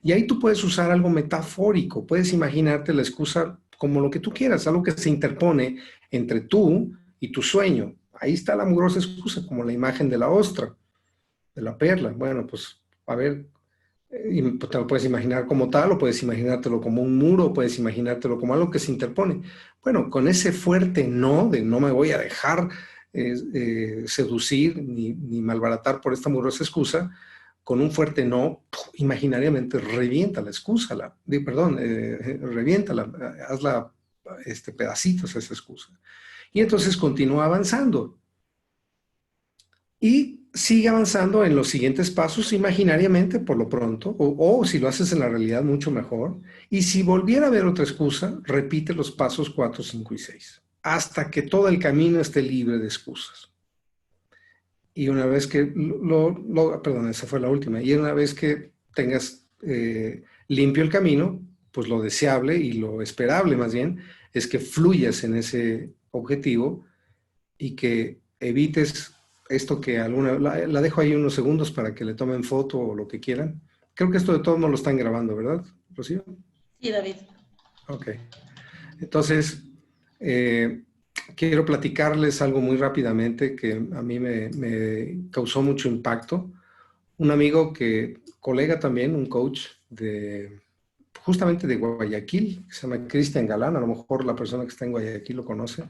Y ahí tú puedes usar algo metafórico, puedes imaginarte la excusa como lo que tú quieras, algo que se interpone entre tú y tu sueño. Ahí está la mugrosa excusa, como la imagen de la ostra, de la perla. Bueno, pues a ver, te lo puedes imaginar como tal, o puedes imaginártelo como un muro, o puedes imaginártelo como algo que se interpone. Bueno, con ese fuerte no, de no me voy a dejar seducir ni malbaratar por esta mugrosa excusa, con un fuerte no, imaginariamente revienta la excusa, reviéntala, hazla pedacitos esa excusa. Y entonces continúa avanzando. Y sigue avanzando en los siguientes pasos imaginariamente por lo pronto, o si lo haces en la realidad mucho mejor. Y si volviera a haber otra excusa, repite los pasos 4, 5 y 6, hasta que todo el camino esté libre de excusas. Y una vez que, perdón, esa fue la última, y una vez que tengas limpio el camino, pues lo deseable y lo esperable más bien es que fluyas en ese objetivo y que evites esto que la dejo ahí unos segundos para que le tomen foto o lo que quieran. Creo que esto de todo no lo están grabando, ¿verdad, Rocío? Sí, David. Ok. Entonces, quiero platicarles algo muy rápidamente que a mí me causó mucho impacto. Un amigo colega también, un coach justamente de Guayaquil, que se llama Cristian Galán, a lo mejor la persona que está en Guayaquil lo conoce.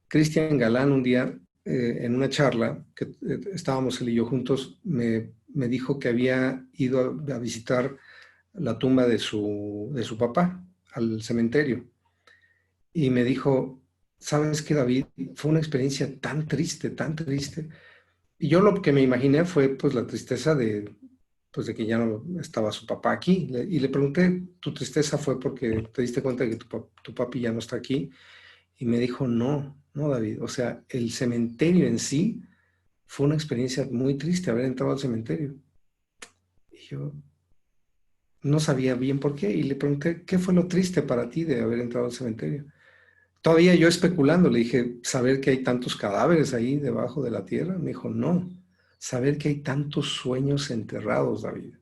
Cristian Galán un día, en una charla que estábamos él y yo juntos, me dijo que había ido a visitar la tumba de su papá al cementerio. Y me dijo, ¿sabes qué, David? Fue una experiencia tan triste, tan triste. Y yo lo que me imaginé fue pues la tristeza de que ya no estaba su papá aquí. Y le pregunté, ¿tu tristeza fue porque te diste cuenta de que tu papi ya no está aquí? Y me dijo, no, David. O sea, el cementerio en sí fue una experiencia muy triste haber entrado al cementerio. Y yo no sabía bien por qué. Y le pregunté, ¿qué fue lo triste para ti de haber entrado al cementerio? Todavía yo especulando, le dije, ¿saber que hay tantos cadáveres ahí debajo de la tierra? Me dijo, no, saber que hay tantos sueños enterrados, David.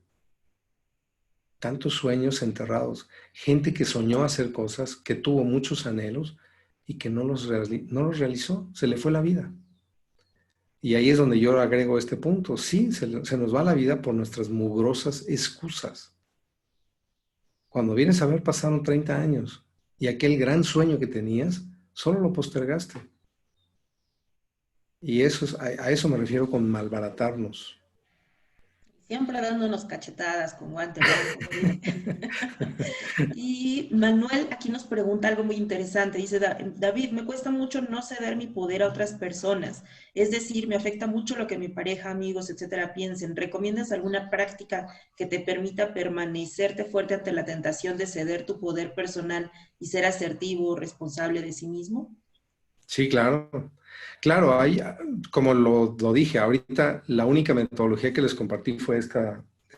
Tantos sueños enterrados. Gente que soñó hacer cosas, que tuvo muchos anhelos y que no los realizó. Se le fue la vida. Y ahí es donde yo agrego este punto. Sí, se nos va la vida por nuestras mugrosas excusas. Cuando vienes a ver, pasaron 30 años y aquel gran sueño que tenías, solo lo postergaste. Y a eso me refiero con malbaratarnos. Siempre dándonos cachetadas con guante blanco. Y Manuel aquí nos pregunta algo muy interesante. Dice, David, me cuesta mucho no ceder mi poder a otras personas. Es decir, me afecta mucho lo que mi pareja, amigos, etcétera, piensen. ¿Recomiendas alguna práctica que te permita permanecerte fuerte ante la tentación de ceder tu poder personal y ser asertivo, responsable de sí mismo? Sí, claro. Claro, como lo dije, ahorita la única metodología que les compartí fue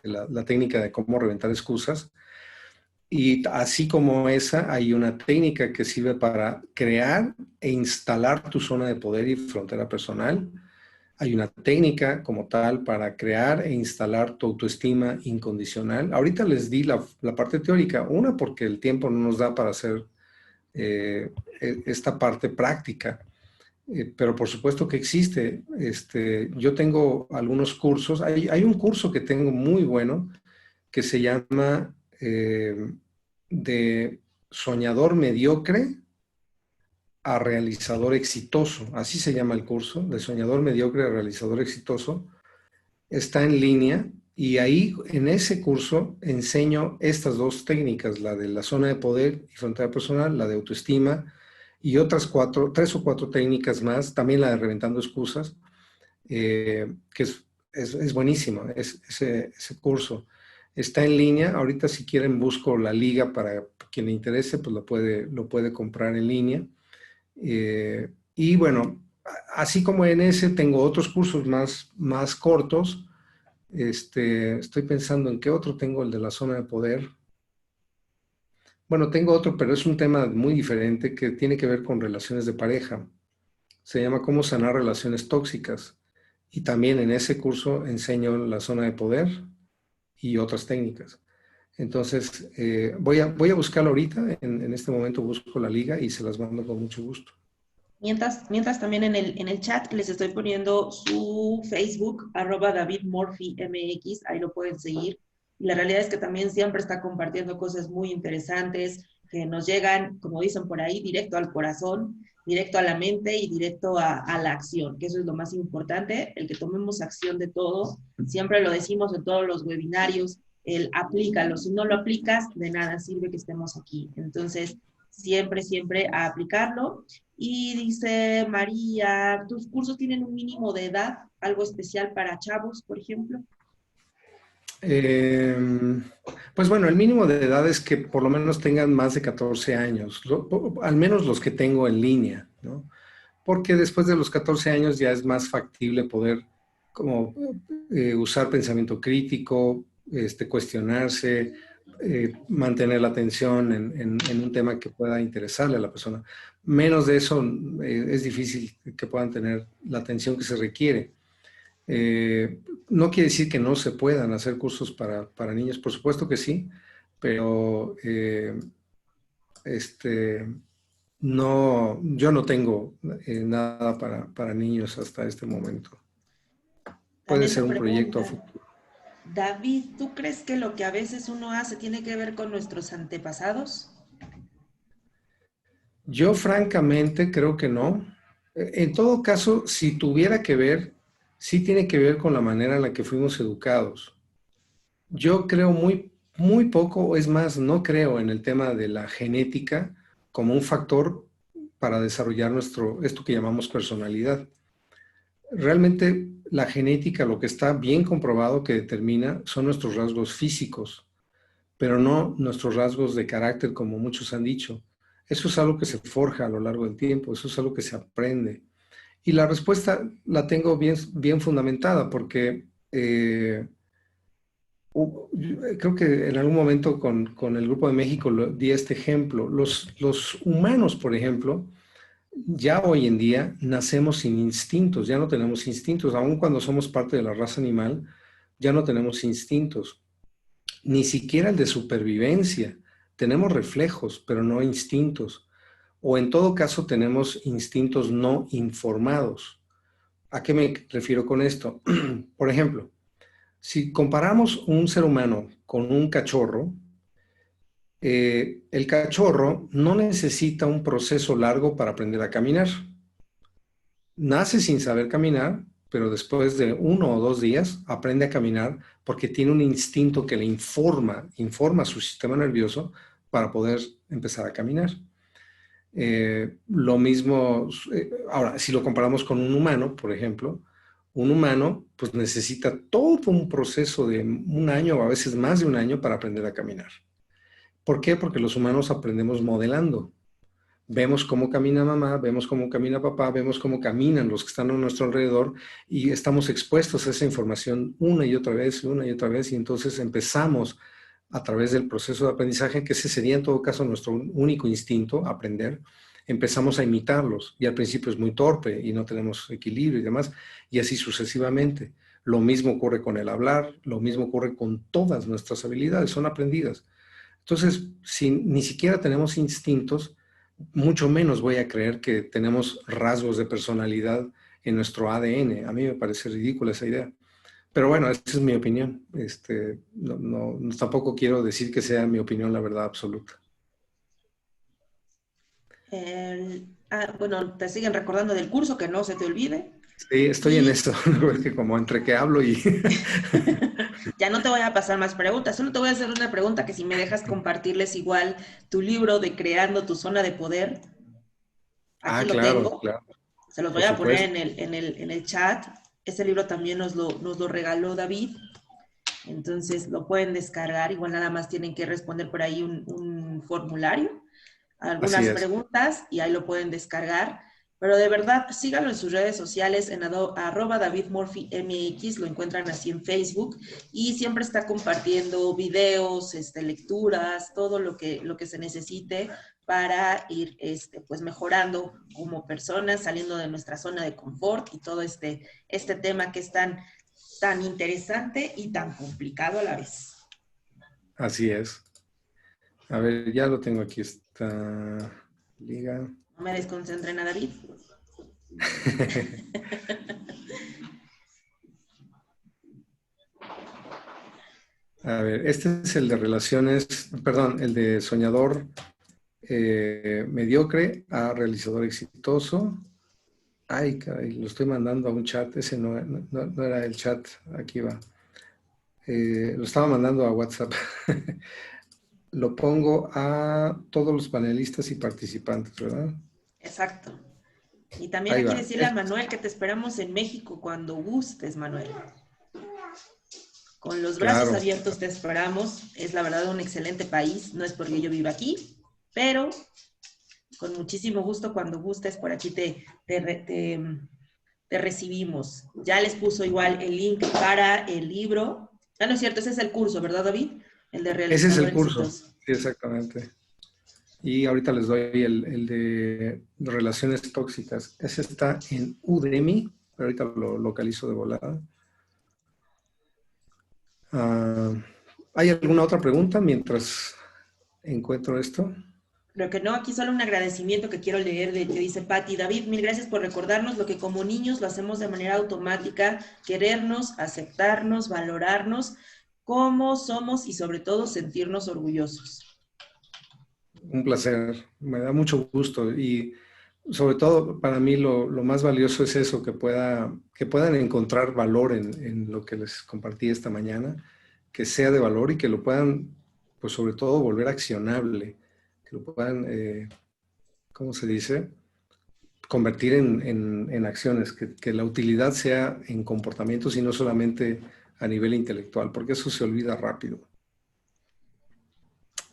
la técnica de cómo reventar excusas. Y así como esa, hay una técnica que sirve para crear e instalar tu zona de poder y frontera personal. Hay una técnica como tal para crear e instalar tu autoestima incondicional. Ahorita les di la parte teórica, una porque el tiempo no nos da para hacer esta parte práctica. pero por supuesto que existe. Yo tengo algunos cursos. Hay un curso que tengo muy bueno que se llama de soñador mediocre a realizador exitoso. Así se llama el curso, de soñador mediocre a realizador exitoso. Está en línea y ahí en ese curso enseño estas dos técnicas, la de la zona de poder y frontera personal, la de autoestima y otras tres o cuatro técnicas más, también la de reventando excusas, que es buenísimo, ese curso. Está en línea, ahorita si quieren busco la liga para quien le interese, pues lo puede comprar en línea. Y bueno, así como en ese tengo otros cursos más cortos. Estoy pensando en qué otro tengo, el de la zona de poder. Bueno, tengo otro, pero es un tema muy diferente que tiene que ver con relaciones de pareja. Se llama Cómo sanar relaciones tóxicas. Y también en ese curso enseño la zona de poder y otras técnicas. Entonces, voy a buscarlo ahorita. En este momento busco la liga y se las mando con mucho gusto. Mientras también en el chat les estoy poniendo su Facebook, @DavidMurphyMX, ahí lo pueden seguir. Y la realidad es que también siempre está compartiendo cosas muy interesantes que nos llegan, como dicen por ahí, directo al corazón, directo a la mente y directo a la acción, que eso es lo más importante, el que tomemos acción de todo. Siempre lo decimos en todos los webinarios, el aplícalo. Si no lo aplicas, de nada sirve que estemos aquí. Entonces, siempre a aplicarlo. Y dice María, ¿tus cursos tienen un mínimo de edad? ¿Algo especial para chavos, por ejemplo? Pues bueno, el mínimo de edad es que por lo menos tengan más de 14 años, al menos los que tengo en línea, ¿no? Porque después de los 14 años ya es más factible poder como usar pensamiento crítico, cuestionarse, mantener la atención en un tema que pueda interesarle a la persona. Menos de eso es difícil que puedan tener la atención que se requiere. No quiere decir que no se puedan hacer cursos para niños, por supuesto que sí, pero no, yo no tengo nada para niños hasta este momento. Puede También ser te un proyecto a preguntan, futuro. David, ¿tú crees que lo que a veces uno hace tiene que ver con nuestros antepasados? Yo francamente creo que no. En todo caso, si tuviera que ver, sí tiene que ver con la manera en la que fuimos educados. Yo creo muy poco, es más, no creo en el tema de la genética como un factor para desarrollar esto que llamamos personalidad. Realmente la genética, lo que está bien comprobado que determina son nuestros rasgos físicos, pero no nuestros rasgos de carácter, como muchos han dicho. Eso es algo que se forja a lo largo del tiempo, eso es algo que se aprende. Y la respuesta la tengo bien fundamentada porque creo que en algún momento con el Grupo de México di este ejemplo. Los humanos, por ejemplo, ya hoy en día nacemos sin instintos, ya no tenemos instintos, aun cuando somos parte de la raza animal, ya no tenemos instintos, ni siquiera el de supervivencia. Tenemos reflejos, pero no instintos. O en todo caso tenemos instintos no informados. ¿A qué me refiero con esto? Por ejemplo, si comparamos un ser humano con un cachorro, el cachorro no necesita un proceso largo para aprender a caminar. Nace sin saber caminar, pero después de 1 o 2 días aprende a caminar porque tiene un instinto que le informa a su sistema nervioso para poder empezar a caminar. Lo mismo, ahora, si lo comparamos con un humano, por ejemplo, un humano pues necesita todo un proceso de 1 año o a veces más de 1 año para aprender a caminar. ¿Por qué? Porque los humanos aprendemos modelando. Vemos cómo camina mamá, vemos cómo camina papá, vemos cómo caminan los que están a nuestro alrededor y estamos expuestos a esa información una y otra vez, y entonces empezamos a través del proceso de aprendizaje, que ese sería en todo caso nuestro único instinto, aprender, empezamos a imitarlos y al principio es muy torpe y no tenemos equilibrio y demás, y así sucesivamente. Lo mismo ocurre con el hablar, lo mismo ocurre con todas nuestras habilidades, son aprendidas. Entonces, si ni siquiera tenemos instintos, mucho menos voy a creer que tenemos rasgos de personalidad en nuestro ADN. A mí me parece ridícula esa idea. Pero bueno, esa es mi opinión. Tampoco quiero decir que sea mi opinión la verdad absoluta. Bueno, te siguen recordando del curso, que no se te olvide. Sí, estoy en eso. Es que como entre que hablo y... Ya no te voy a pasar más preguntas, solo te voy a hacer una pregunta que si me dejas compartirles igual tu libro de Creando tu zona de poder. Aquí lo claro, tengo. claro. Se los voy Por a poner supuesto. en el chat. Este libro también nos lo regaló David. Entonces lo pueden descargar. Igual nada más tienen que responder por ahí un formulario, Así algunas es. preguntas y ahí lo pueden descargar. Pero de verdad, síganlo en sus redes sociales, en @DavidMurphyMX, lo encuentran así en Facebook, y siempre está compartiendo videos, lecturas, todo lo que se necesite para ir pues mejorando como personas, saliendo de nuestra zona de confort y todo este tema que es tan interesante y tan complicado a la vez. Así es. A ver, ya lo tengo aquí, esta liga. No me desconcentren a David. A ver, este es el de relaciones, perdón, el de soñador mediocre a realizador exitoso. Ay, caray, lo estoy mandando a un chat. Ese no era el chat, aquí va. Lo estaba mandando a WhatsApp. Lo pongo a todos los panelistas y participantes, ¿verdad? Exacto. Y también Ahí aquí va. decirle a Manuel que te esperamos en México cuando gustes, Manuel. Con los brazos Claro. abiertos te esperamos. Es la verdad un excelente país. No es porque yo viva aquí, pero con muchísimo gusto cuando gustes por aquí te recibimos. Ya les puso igual el link para el libro. Ah, no es cierto, ese es el curso, ¿verdad, David? El de Ese es realizador el curso. exitoso. Sí, exactamente. Y ahorita les doy el de relaciones tóxicas. Ese está en Udemy, pero ahorita lo localizo de volada. ¿Hay alguna otra pregunta mientras encuentro esto? Creo que no, aquí solo un agradecimiento que quiero leer que dice Patti. David, mil gracias por recordarnos lo que como niños lo hacemos de manera automática, querernos, aceptarnos, valorarnos como somos y sobre todo sentirnos orgullosos. Un placer, me da mucho gusto y sobre todo para mí lo más valioso es eso, que puedan encontrar valor en lo que les compartí esta mañana, que sea de valor y que lo puedan, pues sobre todo, volver accionable, que lo puedan, ¿cómo se dice? Convertir en acciones, que la utilidad sea en comportamientos y no solamente a nivel intelectual, porque eso se olvida rápido.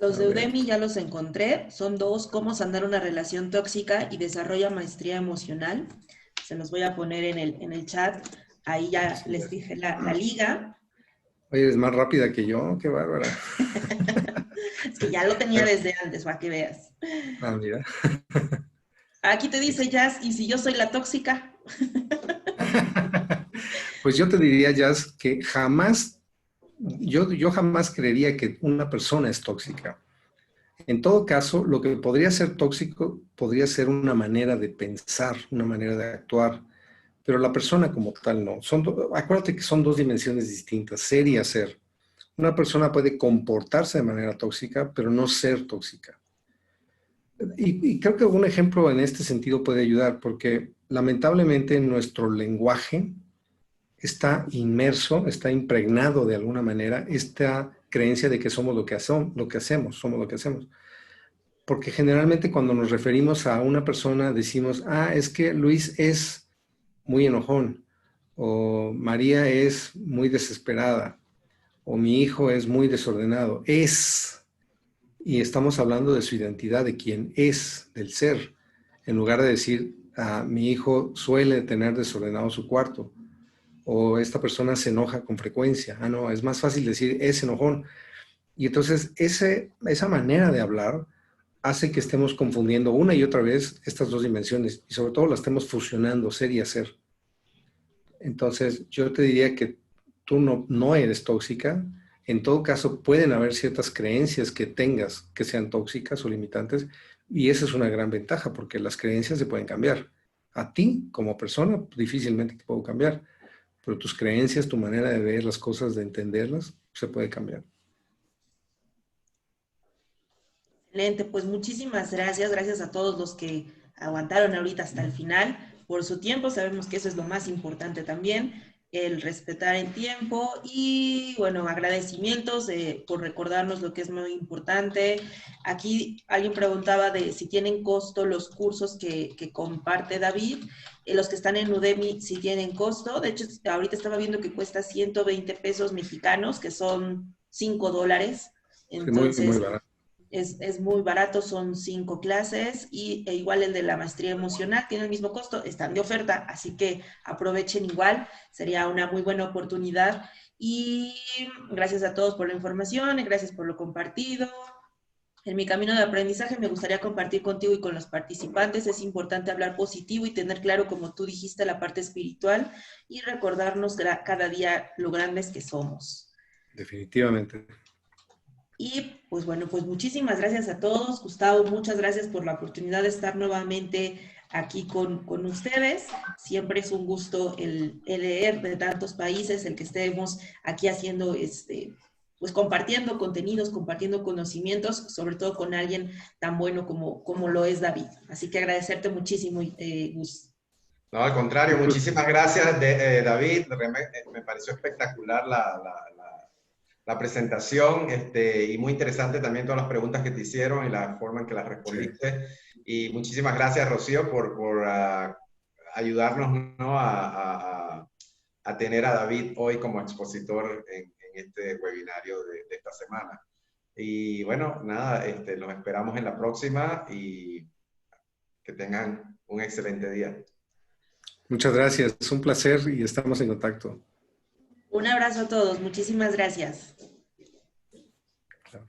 Los A de ver. Udemy ya los encontré. Son 2, cómo sanar una relación tóxica y desarrolla maestría emocional. Se los voy a poner en el chat. Ahí ya Sí. les dije la liga. Oye, eres más rápida que yo, qué bárbara. Es que ya lo tenía desde antes, para que veas. Mira. Aquí te dice Jazz, ¿y si yo soy la tóxica? Pues yo te diría, Jazz, que jamás, yo jamás creería que una persona es tóxica. En todo caso, lo que podría ser tóxico podría ser una manera de pensar, una manera de actuar, pero la persona como tal no. Acuérdate que son dos dimensiones distintas, ser y hacer. Una persona puede comportarse de manera tóxica, pero no ser tóxica. Y creo que un ejemplo en este sentido puede ayudar, porque lamentablemente nuestro lenguaje está inmerso, está impregnado de alguna manera esta creencia de que somos lo que hacemos, somos lo que hacemos. Porque generalmente cuando nos referimos a una persona decimos, es que Luis es muy enojón, o María es muy desesperada, o mi hijo es muy desordenado. Y estamos hablando de su identidad, de quién es, del ser, en lugar de decir, mi hijo suele tener desordenado su cuarto, o esta persona se enoja con frecuencia. No, es más fácil decir, es enojón. Y entonces esa manera de hablar hace que estemos confundiendo una y otra vez estas dos dimensiones, y sobre todo las estemos fusionando, ser y hacer. Entonces, yo te diría que tú no eres tóxica. En todo caso, pueden haber ciertas creencias que tengas que sean tóxicas o limitantes, Y esa es una gran ventaja porque las creencias se pueden cambiar. A ti, como persona, difícilmente te puedo cambiar, pero tus creencias, tu manera de ver las cosas, de entenderlas, se puede cambiar. Excelente, pues muchísimas gracias, gracias a todos los que aguantaron ahorita hasta el final por su tiempo, sabemos que eso es lo más importante también, el respetar el tiempo y bueno, agradecimientos por recordarnos lo que es muy importante. Aquí alguien preguntaba de si tienen costo los cursos que comparte David, los que están en Udemy si tienen costo, de hecho ahorita estaba viendo que cuesta 120 pesos mexicanos, que son $5, Sí, muy, muy entonces barato. es muy barato, son 5 clases e igual el de la maestría emocional tiene el mismo costo, están de oferta, así que aprovechen igual, sería una muy buena oportunidad. Y gracias a todos por la información y gracias por lo compartido. En mi camino de aprendizaje me gustaría compartir contigo y con los participantes. Es importante hablar positivo y tener claro, como tú dijiste, la parte espiritual y recordarnos cada día lo grandes que somos. Definitivamente. Y pues bueno, pues muchísimas gracias a todos. Gustavo, muchas gracias por la oportunidad de estar nuevamente aquí con ustedes. Siempre es un gusto el leer de tantos países, el que estemos aquí haciendo, pues compartiendo contenidos, compartiendo conocimientos, sobre todo con alguien tan bueno como lo es David. Así que agradecerte muchísimo, Gus. No, al contrario, muchísimas gracias, David. Me pareció espectacular la presentación y muy interesante también todas las preguntas que te hicieron y la forma en que las respondiste. Sí. Y muchísimas gracias, Rocío, por ayudarnos, ¿no? a tener a David hoy como expositor en este webinario de esta semana. Y bueno, nada, los esperamos en la próxima y que tengan un excelente día. Muchas gracias, es un placer y estamos en contacto. Un abrazo a todos, muchísimas gracias. Claro.